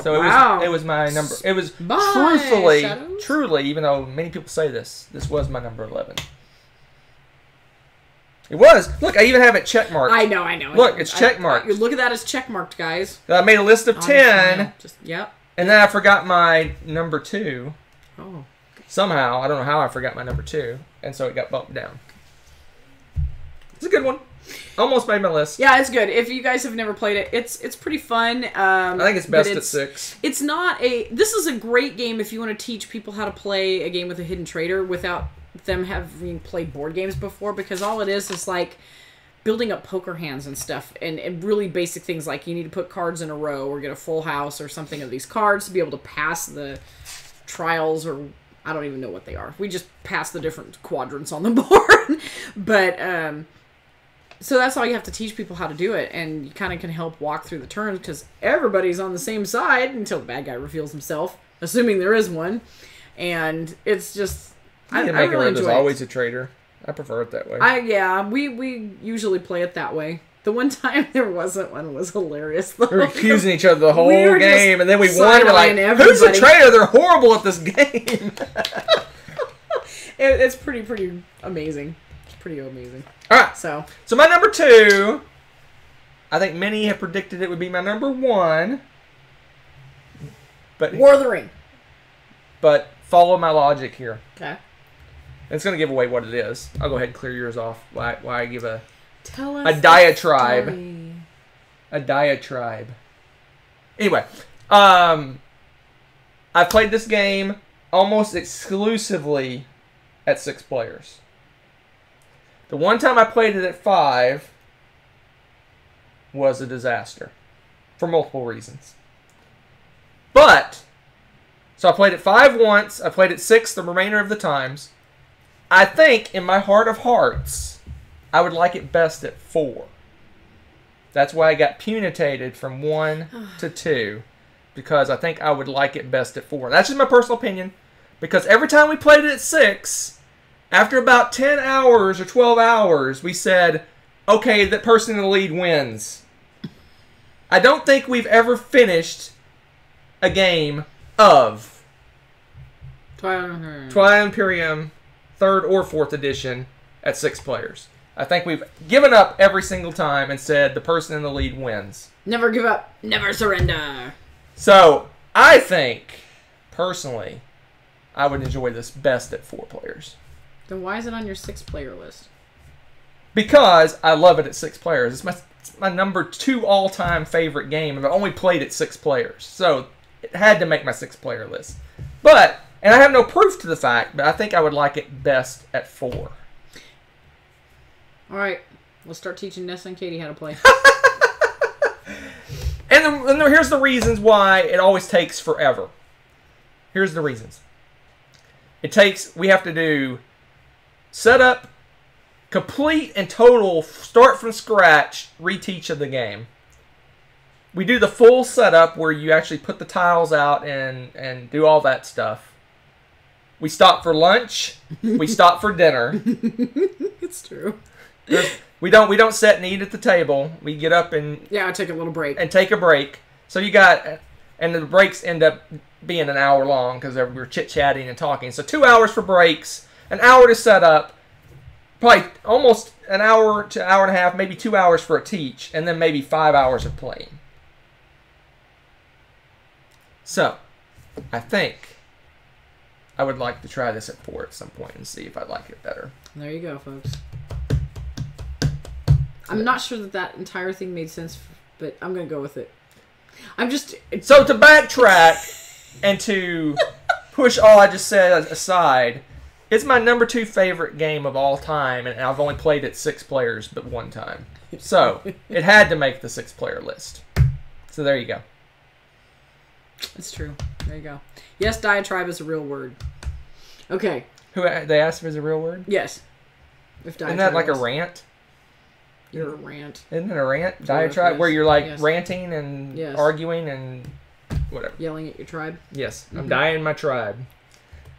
it was my number. It was
Bye, Shadows.
truly, even though many people say this was my number 11. It was. Look, I even have it checkmarked.
I know.
Look, it's checkmarked.
Look at that, it's checkmarked, guys.
I made a list of 10,
Yep.
and then I forgot my number 2.
Oh.
Somehow, I don't know how I forgot my number 2, and so it got bumped down. It's a good one. Almost made my list.
Yeah, it's good. If you guys have never played it, it's pretty fun.
I think it's best at 6.
It's not a... This is a great game if you want to teach people how to play a game with a hidden trader without them having played board games before, because all it is like building up poker hands and stuff, and really basic things like you need to put cards in a row or get a full house or something of these cards to be able to pass the trials, or I don't even know what they are. We just pass the different quadrants on the board. But so that's all you have to teach people how to do it, and you kind of can help walk through the turns because everybody's on the same side until the bad guy reveals himself, assuming there is one. And it's just I really enjoy
There's
it.
always a traitor. I prefer it that way.
We usually play it that way. The one time there wasn't one was hilarious though.
We were accusing each other the whole
We were
game,
just
and then we won. We're like,
side-eyeing
"Who's the
everybody."
traitor? They're horrible at this game."
It's pretty amazing. It's pretty amazing.
All right,
So
so my number 2, I think many have predicted it would be my number 1, but
War of the Ring.
follow my logic here.
Okay.
It's going to give away what it is. I'll go ahead and clear yours off. Why I give
Tell us
a diatribe.
the story.
A diatribe. Anyway, I played this game almost exclusively at 6 players. The one time I played it at 5 was a disaster for multiple reasons. So I played at 5 once, I played at 6 the remainder of the times. I think, in my heart of hearts, I would like it best at 4. That's why I got punitated from 1 to 2, because I think I would like it best at 4. That's just my personal opinion, because every time we played it at 6, after about 10 hours or 12 hours, we said, okay, that person in the lead wins. I don't think we've ever finished a game of Twilight Imperium 3rd or 4th edition at 6 players. I think we've given up every single time and said the person in the lead wins.
Never give up. Never surrender.
So, I think, personally, I would enjoy this best at 4 players.
Then why is it on your 6-player list?
Because I love it at 6 players. It's my number 2 all-time favorite game, and I've only played it 6 players. So, it had to make my 6-player list. And I have no proof to the fact, but I think I would like it best at 4.
All right, we'll start teaching Nessa and Katie how to play.
And here's the reasons why it always takes forever. Here's the reasons. We have to do setup, complete and total, start from scratch, reteach of the game. We do the full setup where you actually put the tiles out and do all that stuff. We stop for lunch. We stop for dinner.
It's true.
We don't sit and eat at the table. We get up and
I take a little break.
And take a break. So you got, and the breaks end up being an hour long because we're chit-chatting and talking. So 2 hours for breaks, an hour to set up, probably almost an hour to hour and a half, maybe 2 hours for a teach, and then maybe 5 hours of playing. So, I think I would like to try this at 4 at some point and see if I like it better.
There you go, folks. I'm not sure that entire thing made sense, but I'm going to go with it.
So to backtrack and to push all I just said aside, it's my number 2 favorite game of all time, and I've only played it 6 players but one time. So, it had to make the 6-player list. So there you go.
It's true. There you go. Yes, diatribe is a real word. Okay.
They asked if it's a real word?
Yes.
Isn't that like a rant?
You're a rant.
Isn't it a rant? Diatribe? Where you're like ranting and arguing and whatever.
Yelling at your tribe?
Yes. I'm dying my tribe.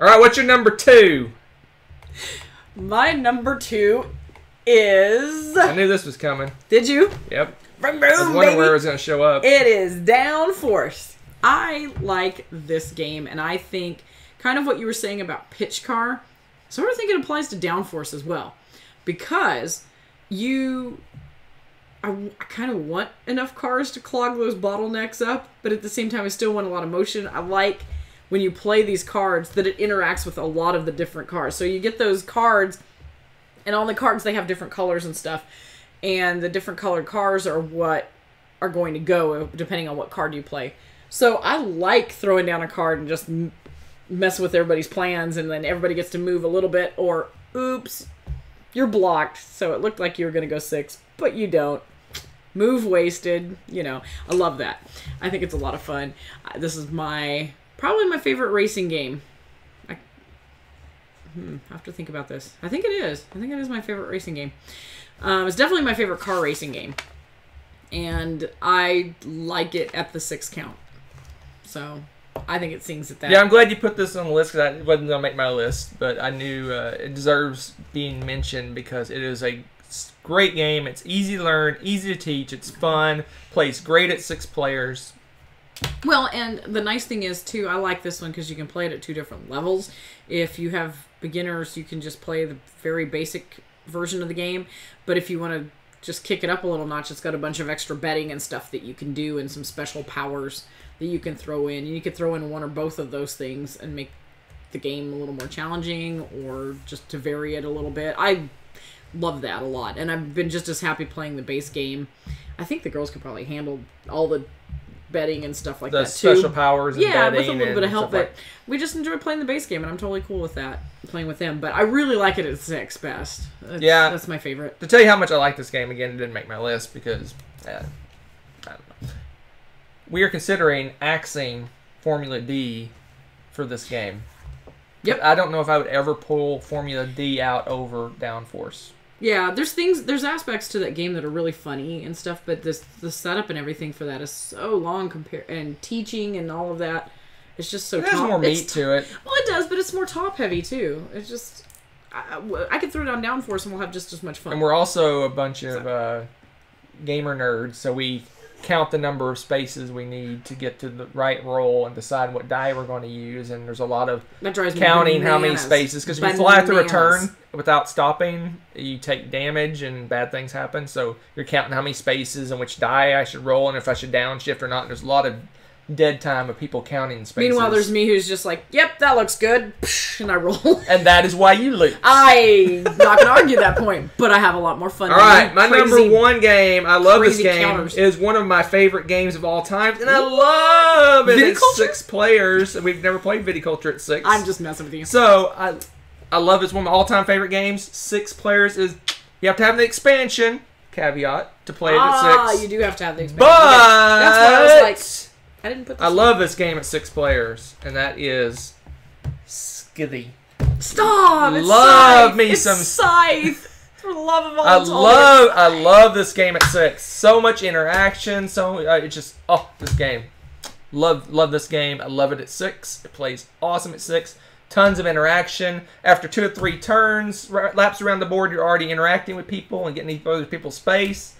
Alright, what's your number 2?
My number 2 is...
I knew this was coming.
Did you?
Yep.
Boom,
I was wondering where it was going to show up.
It is Downforce. I like this game, and I think kind of what you were saying about Pitch Car, sort of think it applies to Downforce as well. Because I kind of want enough cars to clog those bottlenecks up, but at the same time I still want a lot of motion. I like when you play these cards that it interacts with a lot of the different cars. So you get those cards, and on the cards they have different colors and stuff, and the different colored cars are what are going to go depending on what card you play. So I like throwing down a card and just mess with everybody's plans, and then everybody gets to move a little bit, or oops, you're blocked, so it looked like you were going to go 6, but you don't. Move wasted, you know. I love that. I think it's a lot of fun. This is probably my favorite racing game. I have to think about this. I think it is. I think it is my favorite racing game. It's definitely my favorite car racing game. And I like it at the 6 count. So, I think it sings at that.
Yeah, I'm glad you put this on the list because I wasn't going to make my list, but I knew it deserves being mentioned because it is a great game. It's easy to learn, easy to teach, it's fun, plays great at 6 players.
Well, and the nice thing is, too, I like this one because you can play it at 2 different levels. If you have beginners, you can just play the very basic version of the game, but if you want to just kick it up a little notch, it's got a bunch of extra betting and stuff that you can do and some special powers that you can throw in. You could throw in one or both of those things and make the game a little more challenging or just to vary it a little bit. I love that a lot, and I've been just as happy playing the base game. I think the girls could probably handle all the betting and stuff like that too.
The special powers and betting.
With a little bit of help, but we just enjoy playing the base game, and I'm totally cool with that, playing with them. But I really like it at 6 best. That's my favorite.
To tell you how much I like this game, again, it didn't make my list because, I don't know. We are considering axing Formula D for this game.
Yep.
I don't know if I would ever pull Formula D out over Downforce.
Yeah, there's aspects to that game that are really funny and stuff, but the setup and everything for that is so long and teaching and all of that. It's just so.
There's more meat to it.
Well, it does, but it's more top heavy too. It's just I could throw it on Downforce and we'll have just as much fun.
And we're also a bunch of gamer nerds, so we count the number of spaces we need to get to the right roll and decide what die we're going to use, and there's a lot of counting how many spaces, because if you fly through a turn without stopping, you take damage and bad things happen, so you're counting how many spaces and which die I should roll and if I should downshift or not, and there's a lot of dead time of people counting spaces.
Meanwhile, there's me who's just like, yep, that looks good, and I roll.
And that is why you lose.
I'm not going to argue that point, but I have a lot more fun.
All right, my number 1 game, I love this game, is one of my favorite games of all time, and I love it. It's 6 players, and we've never played Viticulture at 6.
I'm just messing with you.
So, I love this, one of my all-time favorite games. 6 players is, you have to have the expansion, caveat, to play it at 6.
You do have to have the expansion.
But
that's why I was like, I didn't put this
I love this game at 6 players, and that is Skithy.
Stop! It's
love
Scythe.
me
it's
some
Scythe. For the love of all
I love this game at 6. So much interaction. So it's just this game. Love this game. I love it at 6. It plays awesome at 6. Tons of interaction. After 2 or 3 turns, laps around the board, you're already interacting with people and getting other people's space.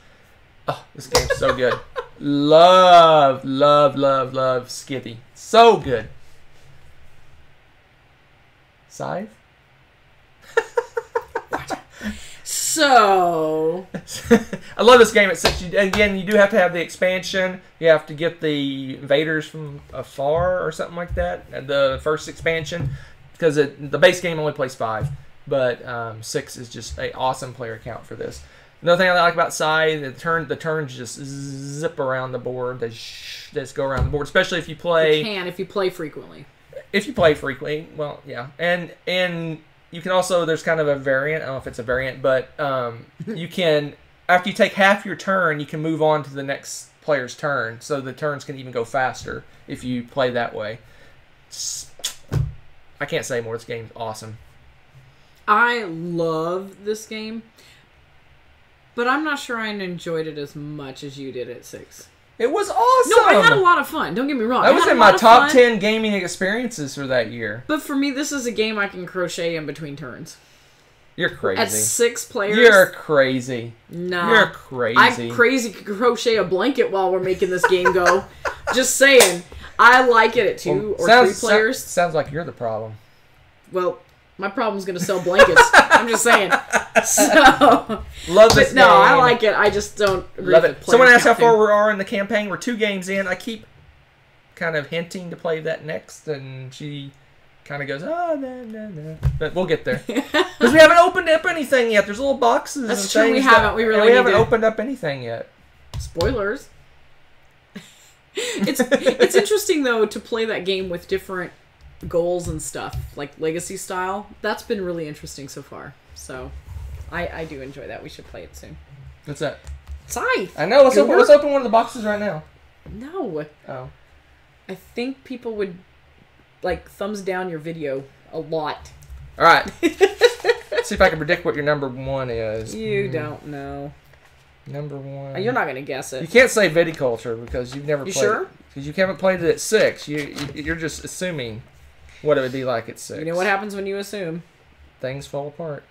Oh, this game's so good. Love Skivvy. So good. Scythe?
So
I love this game at 6. Again, you do have to have the expansion. You have to get the invaders from afar or something like that. The first expansion, because the base game only plays 5, but 6 is just an awesome player count for this. Another thing I like about Scythe, the turns just zip around the board. They just go around the board, especially if you play.
You can if you play frequently.
If you play frequently, well, yeah, and you can also, there's kind of a variant. I don't know if it's a variant, but you can, after you take half your turn, you can move on to the next player's turn. So the turns can even go faster if you play that way. I can't say more. This game's awesome.
I love this game, but I'm not sure I enjoyed it as much as you did at 6.
It was awesome.
No, I had a lot of fun. Don't get me wrong.
That was in my top 10 gaming experiences for that year.
But for me, this is a game I can crochet in between turns.
You're crazy.
At 6 players.
You're crazy.
No.
You're crazy.
I crazy could crochet a blanket while we're making this game go. Just saying. I like it at 2 or 3 players.
Sounds like you're the problem.
Well, my problem's going to sell blankets. I'm just saying. So,
love this game.
No, I like it. I just don't agree
love
with
it. Someone asked how far
counting.
we are in the campaign. We're 2 games in. I keep kind of hinting to play that next, and she kind of goes, no. But we'll get there. Because we haven't opened up anything yet. There's little boxes.
That's
and
true. We
things
haven't. We really
we haven't
need to...
opened up anything yet.
Spoilers. It's interesting, though, to play that game with different goals and stuff, like Legacy style. That's been really interesting so far. So, I do enjoy that. We should play it soon.
What's that?
Scythe.
I know. Let's open one of the boxes right now.
No.
Oh.
I think people would, like, thumbs down your video a lot.
All right. Let's see if I can predict what your number 1 is.
You don't know.
Number 1.
You're not going to guess it.
You can't say viticulture because you've never played
sure?
it. Because you haven't played it at 6. You're just assuming what it would be like at 6.
You know what happens when you assume?
Things fall apart.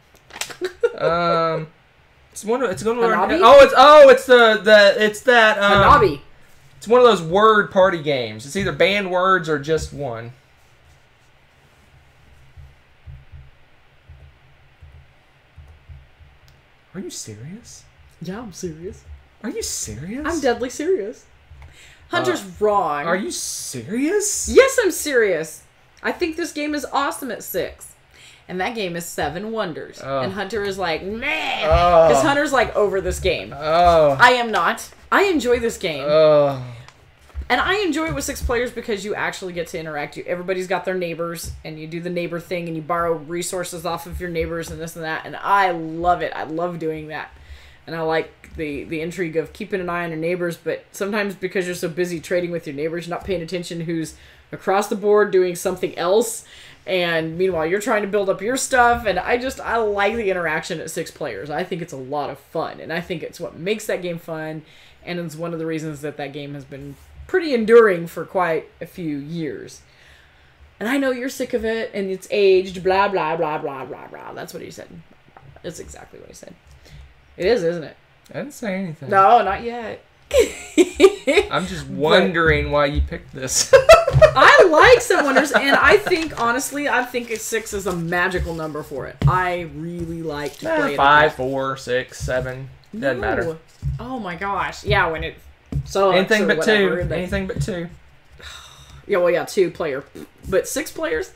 It's one of
Hanabi?
It's that
Hanabi.
It's one of those word party games. It's either banned words or just one. Are you serious?
Yeah, I'm serious.
Are you serious?
I'm deadly serious. Hunter's wrong.
Are you serious?
Yes, I'm serious. I think this game is awesome at 6. And that game is 7 Wonders. And Hunter is like, meh. Because Hunter's like over this game. I am not. I enjoy this game. And I enjoy it with 6 players because you actually get to interact. Everybody's got their neighbors, and you do the neighbor thing, and you borrow resources off of your neighbors and this and that. And I love it. I love doing that. And I like the intrigue of keeping an eye on your neighbors, but sometimes because you're so busy trading with your neighbors, you're not paying attention who's across the board doing something else. And meanwhile, you're trying to build up your stuff. And I like the interaction at 6 players. I think it's a lot of fun. And I think it's what makes that game fun. And it's one of the reasons that game has been pretty enduring for quite a few years. And I know you're sick of it, and it's aged, blah, blah, blah, blah, blah, blah. That's what he said. That's exactly what he said. It is, isn't it?
I didn't say anything.
No, not yet.
I'm just wondering why you picked this.
I like 7 Wonders, and I think, honestly, a 6 is a magical number for it. I really like to play it.
5, 4, 6, 7. Doesn't matter.
Oh my gosh. Yeah, when it... So
anything but whatever, 2. Anything but 2.
Yeah, well, yeah, 2 player. But 6 players?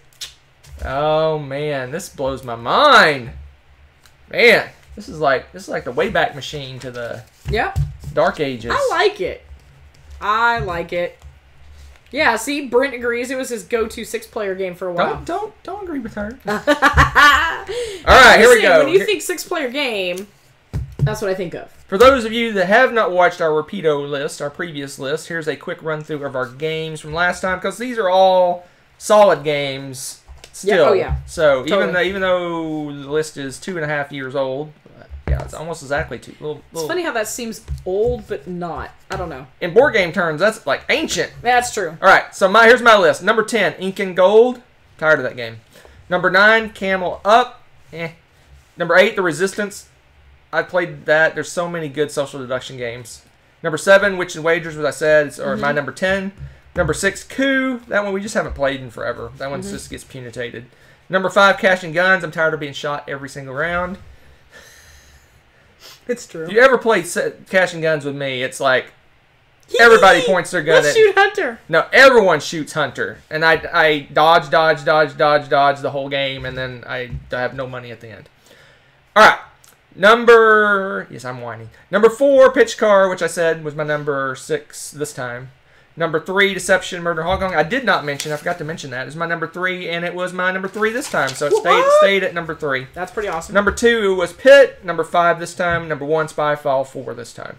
Oh, man. This blows my mind. Man. This is like the Wayback Machine to the Dark Ages.
I like it. Yeah, see, Brent agrees. It was his go-to 6-player game for a while.
Don't agree with her. All right, here we go.
When you think 6-player game, that's what I think of.
For those of you that have not watched our Rapido list, our previous list, here's a quick run-through of our games from last time, because these are all solid games still.
Yeah, oh yeah.
So
totally.
even though the list is 2.5 years old, Yeah, it's almost exactly two.
It's funny how that seems old, but not. I don't know.
In board game terms, that's like ancient.
That's true.
All right, so here's my list. Number 10, Ink and Gold. Tired of that game. Number 9, Camel Up. Number 8, The Resistance. I played that. There's so many good social deduction games. Number 7, Witch and Wagers, as I said, or my number 10. Number 6, Coup. That one we just haven't played in forever. That one just gets punitated. Number 5, Cash and Guns. I'm tired of being shot every single round.
It's true.
If you ever played Cash and Guns with me, it's like everybody points their gun
Let's
at...
shoot Hunter.
No, everyone shoots Hunter. And I dodge the whole game, and then I have no money at the end. All right. Yes, I'm whining. Number 4, Pitch Car, which I said was my number 6 this time. Number 3, Deception, Murder, Hong Kong. I did not mention. I forgot to mention that. It was my number 3, and it was my number 3 this time. So it stayed at number 3.
That's pretty awesome.
Number 2 was Pit. Number 5 this time. Number 1, Spyfall. 4 this time.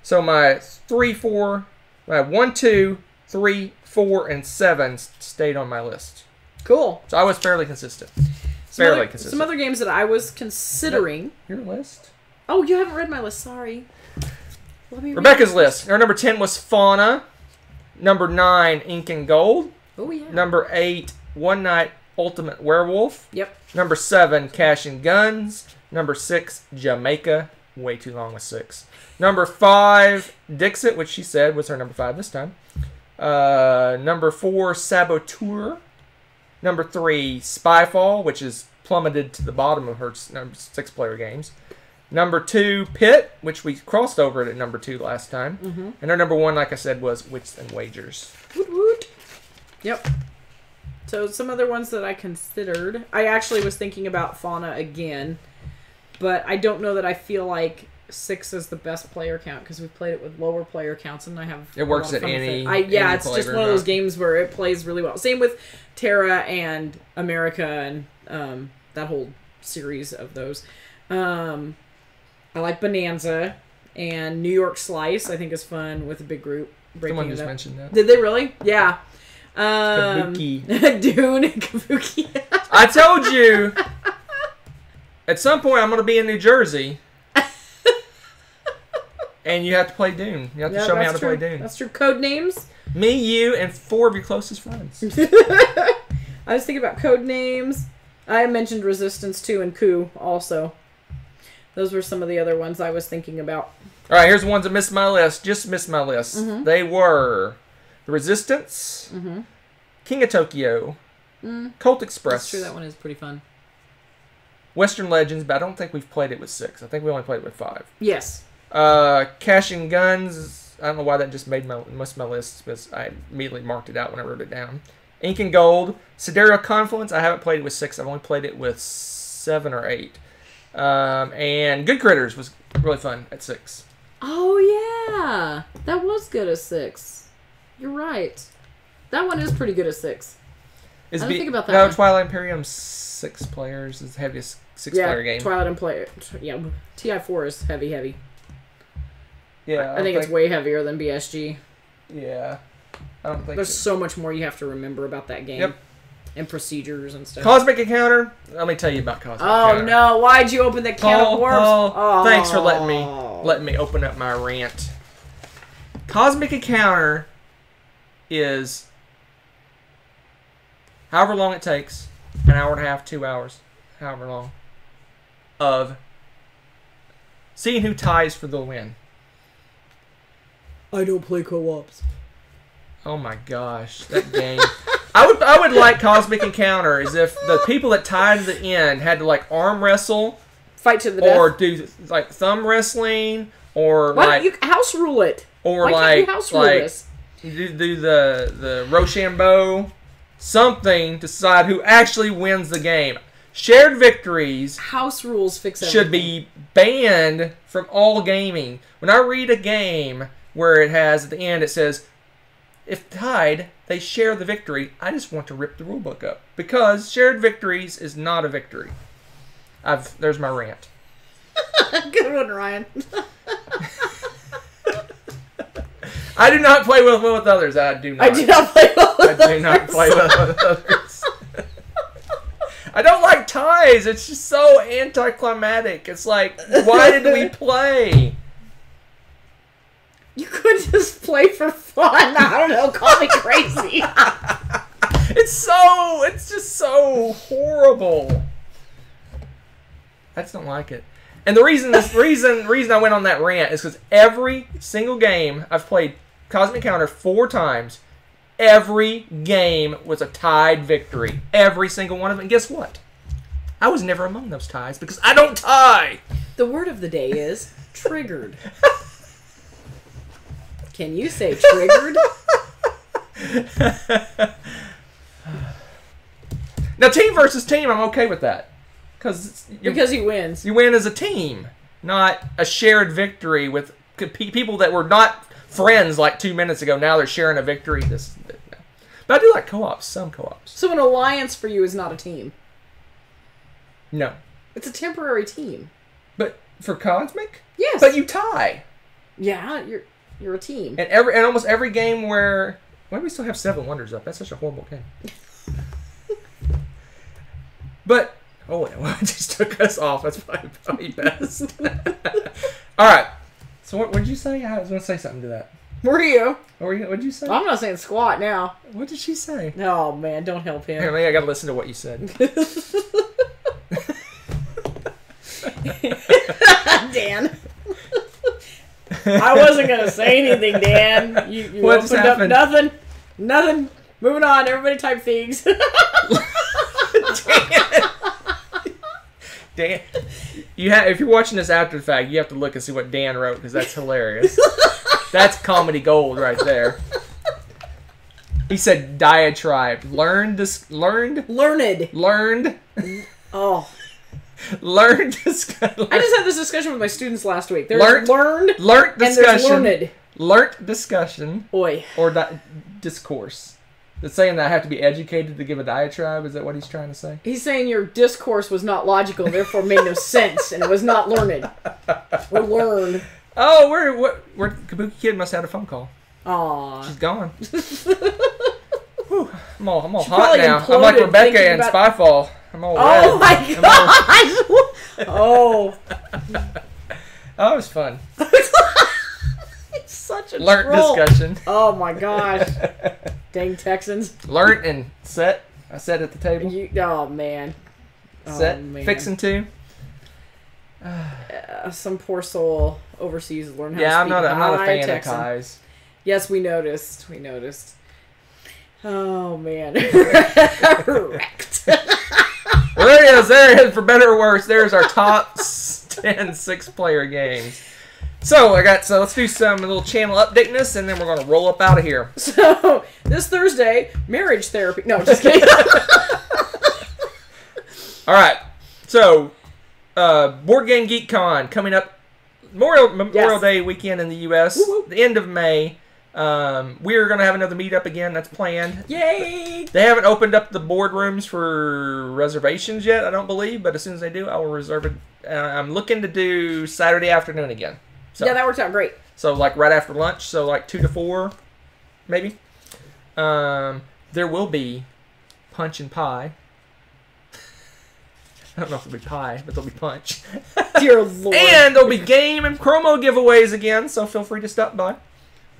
So my 1, 2, 3, 4, and 7 stayed on my list.
Cool.
So I was fairly consistent.
Some other games that I was considering.
Your list?
Oh, you haven't read my list. Sorry.
Rebecca's list. Her number 10 was Fauna. Number 9, Ink and Gold.
Oh, yeah.
Number 8, One Night Ultimate Werewolf.
Yep.
Number 7, Cash and Guns. Number 6, Jamaica. Way too long with 6. Number 5, Dixit, which she said was her number 5 this time. Number 4, Saboteur. Number 3, Spyfall, which is plummeted to the bottom of her 6-player games. Number 2, Pit, which we crossed over at number 2 last time. And our number 1, like I said, was Wits and Wagers.
Woot woot. Yep. So some other ones that I considered. I actually was thinking about Fauna again. But I don't know that I feel like 6 is the best player count because we've played it with lower player counts and I have...
It works at any...
Yeah, it's just one of those games where it plays really well. Same with Terra and America and that whole series of those. I like Bonanza and New York Slice. I think is fun with a big group.
Someone just mentioned that.
Did they really? Yeah.
Kabuki.
Dune and Kabuki.
I told you. At some point, I'm going to be in New Jersey. And you have to play Dune. You have to show me how to play Dune.
That's true. Code names?
Me, you, and 4 of your closest friends.
I was thinking about code names. I mentioned Resistance 2 and Coup also. Those were some of the other ones I was thinking about.
All right, here's the ones that missed my list. Just missed my list. They were The Resistance, King of Tokyo, Colt Express.
That's true. That one is pretty fun.
Western Legends, but I don't think we've played it with 6. I think we only played it with 5.
Yes.
Cash and Guns. I don't know why that just made most of my list, because I immediately marked it out when I wrote it down. Ink and Gold. Sidereal Confluence. I haven't played it with 6. I've only played it with 7 or 8. And Good Critters was really fun at 6.
Oh, yeah. That was good at 6. You're right. That one is pretty good at 6. I didn't think about that.
No,
one.
Twilight Imperium 6 players is the heaviest 6-player game.
Twilight Imperium. Yeah, TI4 is heavy.
Yeah,
I think it's way heavier than BSG.
Yeah. I don't think
There's so much more you have to remember about that game.
Yep.
And procedures and stuff.
Cosmic Encounter. Let me tell you about Cosmic Encounter.
Oh no! Why'd you open the can of worms?
Oh, thanks for letting me open up my rant. Cosmic Encounter is however long it takes, an hour and a half, 2 hours, however long, of seeing who ties for the win.
I don't play co-ops.
Oh my gosh, that game. I would like Cosmic Encounter as if the people that tied to the end had to like arm wrestle,
fight to the death,
or do like thumb wrestling, or
why
like
don't you house rule it,
or
why
like
can't you house rule this?
do the Rochambeau, something to decide who actually wins the game. Shared victories
house rules fix everything.
Should be banned from all gaming. When I read a game where it has at the end it says, if tied, they share the victory, I just want to rip the rulebook up. Because shared victories is not a victory. There's my rant.
Good one, Ryan.
I do not play well with others. I do not.
I do not play well with others.
I do not play well with others. I don't like ties. It's just so anticlimactic. It's like, why did we play?
You could just play for fun. I don't know. Call me crazy.
It's just so horrible. I just don't like it. And the reason I went on that rant is because every single game I've played Cosmic Counter 4 times, every game was a tied victory. Every single one of them. And guess what? I was never among those ties because I don't tie.
The word of the day is triggered. Can you say triggered?
Now, team versus team, I'm okay with that.
Because he wins.
You win as a team, not a shared victory with people that were not friends like 2 minutes ago. Now they're sharing a victory. But I do like co-ops, some co-ops.
So an alliance for you is not a team?
No.
It's a temporary team.
But for Cosmic?
Yes.
But you tie.
Yeah, you're a team.
And almost every game where... Why do we still have 7 Wonders up? That's such a horrible game. But... Oh, well, it just took us off. That's probably best. All right. So what did you say? I was going to say something to that.
Were you?
What did you say?
I'm not saying squat now.
What did she say?
Oh, man, don't help him.
Apparently, I got to listen to what you said.
Dan. I wasn't going to say anything, Dan. You
What just
opened up
happened?
nothing. Moving on. Everybody type things.
Dan, if you're watching this after the fact, you have to look and see what Dan wrote because that's hilarious. That's comedy gold right there. He said diatribe. Learned.
Oh.
Learned discussion.
I just had this discussion with my students last week. There's learned
discussion.
and there's learned.
Learnt discussion.
Oi.
Or discourse. It's saying that I have to be educated to give a diatribe? Is that what he's trying to say?
He's saying your discourse was not logical, therefore made no sense, and it was not learned. Or learned.
Oh, we're Kabuki Kid must have had a phone call.
Aww.
She's gone. Whew, I'm all hot
probably
now. I'm like
imploded
Rebecca in
thinking
Spyfall. I'm all
Oh
red.
my gosh! Oh.
Oh, it was fun.
It's such a
Learnt
troll.
discussion.
Oh my gosh. Dang Texans.
Learnt and set. I sat at the table.
Oh man.
Set.
Oh, man.
Fixing to.
Some poor soul overseas learned how to
Yeah,
speak
I'm not a
high
fan
Texan.
of ties.
Yes, we noticed. Oh man. Wrecked.
There it is, for better or worse. There's our top 10 6-player games. So let's do some little channel updateness, and then we're gonna roll up out of here.
So this Thursday, marriage therapy. No, just kidding.
All right. So, Board Game Geek Con coming up Memorial Day weekend in the U.S.
Woo-woo.
The end of May. We're gonna have another meetup again. That's planned.
Yay!
They haven't opened up the boardrooms for reservations yet, I don't believe. But as soon as they do, I will reserve it. I'm looking to do Saturday afternoon again. So,
Yeah, that worked out great.
So like right after lunch, so like 2 to 4, maybe. There will be punch and pie. I don't know if it'll be pie, but there'll be punch.
Dear Lord.
And there'll be game and promo giveaways again, so feel free to stop by.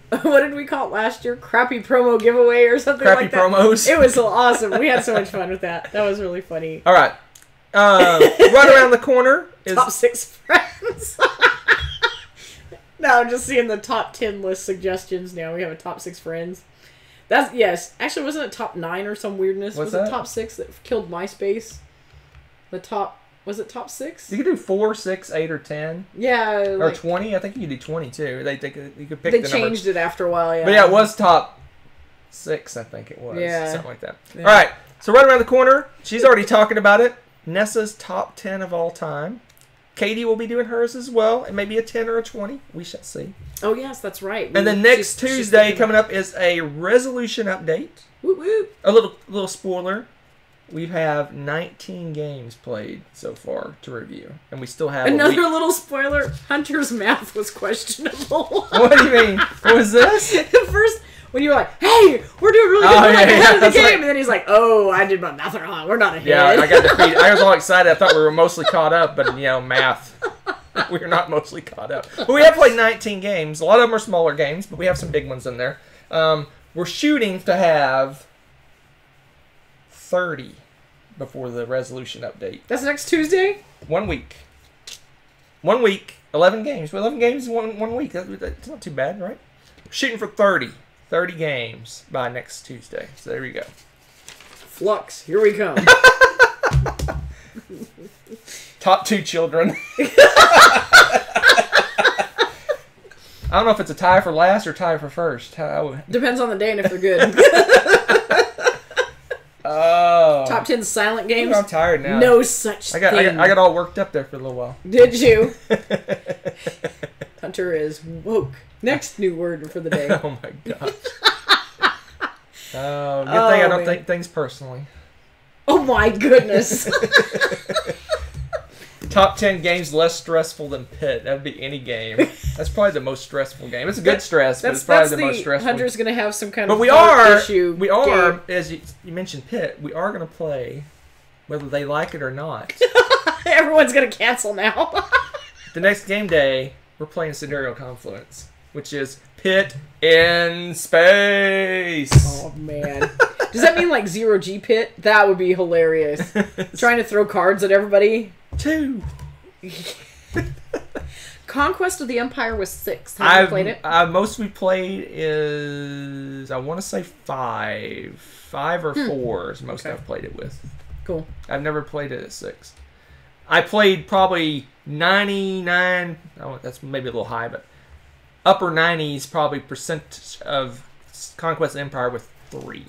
What did we call it last year? Crappy promo giveaway or something
Crappy
like that?
promos.
It was so awesome. We had so much fun with that. That was really funny.
All right. Right around the corner is...
Top 6 friends. No, I'm just seeing the top 10 list suggestions now. We have a top 6 friends. Yes. Actually, wasn't it top 9 or some weirdness?
What's
was
that?
it top 6 that killed MySpace? Was it top 6?
You could do 4, 6, 8, or 10.
Yeah.
Or 20. I think you could do 20 too. You could pick
They
the number.
changed it after a while, yeah.
But yeah, it was top 6, I think it was.
Yeah.
Something like that.
Yeah.
All right. So right around the corner, she's already talking about it. Nessa's top 10 of all time. Katie will be doing hers as well, and maybe a 10 or a 20. We shall see.
Oh, yes, that's right.
And then next Tuesday coming up is a resolution update.
Whoop, whoop.
A little spoiler. We have 19 games played so far to review, and we still have
Another little spoiler, Hunter's math was questionable.
What do you mean? What was this?
First, when you were like, "Hey, we're doing really good.
Oh,
We're like
yeah,
ahead of the
yeah.
game,"
Like-
and then he's like, "Oh, I did nothing wrong. We're not ahead."
Yeah, I got defeated. I was all excited. I thought we were mostly caught up, but math. We're not mostly caught up. But we have played 19 games. A lot of them are smaller games, but we have some big ones in there. We're shooting to have 30 before the resolution update.
That's next Tuesday.
1 week. 1 week. 11 games. 11 games in one week. That's not too bad, right? We're shooting for 30. 30 games by next Tuesday. So there we go.
Flux. Here we come.
Top 2 children. I don't know if it's a tie for last or tie for first.
Depends on the day and if they're good.
Oh.
Top 10 silent games.
I'm tired now.
No such
I got all worked up there for a little while.
Did you? Hunter is woke. Next new word for the day.
Oh my gosh. Oh, good thing I don't take things personally.
Oh my goodness.
Top 10 games less stressful than Pit. That would be any game. That's probably the most stressful game. It's a good stress, but it's probably the most stressful.
Hunter's going to have some kind
but
of
we are,
issue
game. As you mentioned Pit, we are going to play whether they like it or not.
Everyone's going to cancel now.
The next game day, we're playing Scenario Confluence, which is Pit in space.
Oh, man. Does that mean like 0G Pit? That would be hilarious. Trying to throw cards at everybody.
2.
Conquest of the Empire was 6. Have you played it?
Most we played is, I want to say 5. 5 or 4 is most I've played it with.
Cool.
I've never played it at 6. I played probably 99, oh, that's maybe a little high, but upper 90s probably percent of Conquest of the Empire with 3.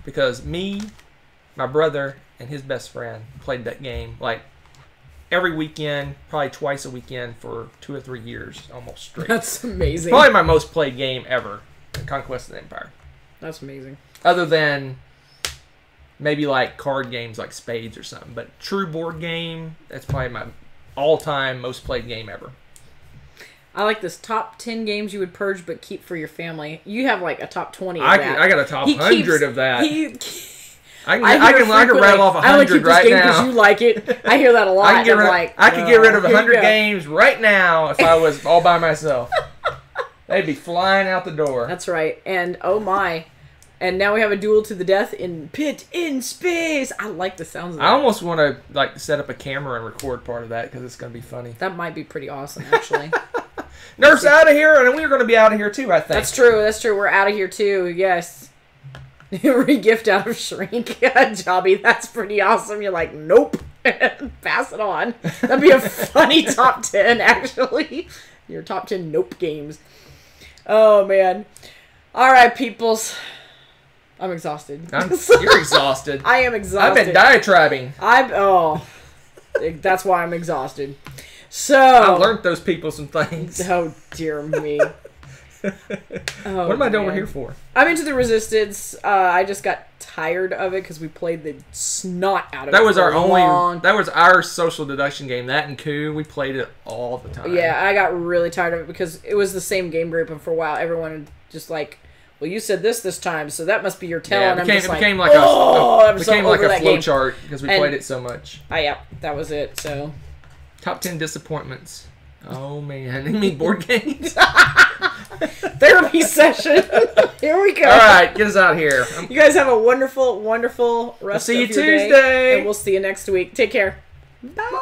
Because me, my brother, and his best friend played that game like every weekend, probably twice a weekend for 2 or 3 years almost straight.
That's amazing.
Probably my most played game ever, Conquest of the Empire.
That's amazing.
Other than maybe like card games like Spades or something. But true board game, that's probably my all-time most played game ever.
I like this top 10 games you would purge but keep for your family. You have like a top 20 of
I got a top 100 of that. I can rattle off 100 right now.
Because you like it. I hear that a lot.
I could get rid of 100 games right now if I was all by myself. They'd be flying out the door.
That's right. And oh my. And now we have a duel to the death in Pit in space. I like the sounds of that.
I almost want to like set up a camera and record part of that because it's going to be funny.
That might be pretty awesome, actually.
Nerf's out of here, and we're going to be out of here too, I think.
That's true. That's true. We're out of here too. Yes. Re-gift out of Shrink. Jobby, that's pretty awesome. You're like, nope. Pass it on. That'd be a funny top 10, actually. Your top 10 nope games. Oh, man. All right, peoples. I'm exhausted.
You're exhausted.
I am exhausted.
I've been diatribing.
That's why I'm exhausted. So
I learned those people some things.
Oh, dear me.
What am I doing over here for?
I'm into the Resistance. I just got tired of it because we played the snot out of it.
That was our social deduction game. That and Coup, we played it all the time.
Yeah, I got really tired of it because it was the same game group, and for a while, everyone just like, well, you said this time, so that must be your tell.
Yeah,
and
it
became
became like a
that
flow
game.
chart because we played it so much.
Yeah, that was it. So,
top 10 disappointments. Oh man, you mean board games?
Therapy session. Here we go.
All right, get us out of here.
You guys have a wonderful, wonderful rest of your day.
See you Tuesday.
And we'll see you next week. Take care. Bye.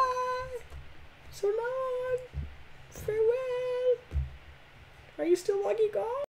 So long. Farewell. Are you still lucky, God?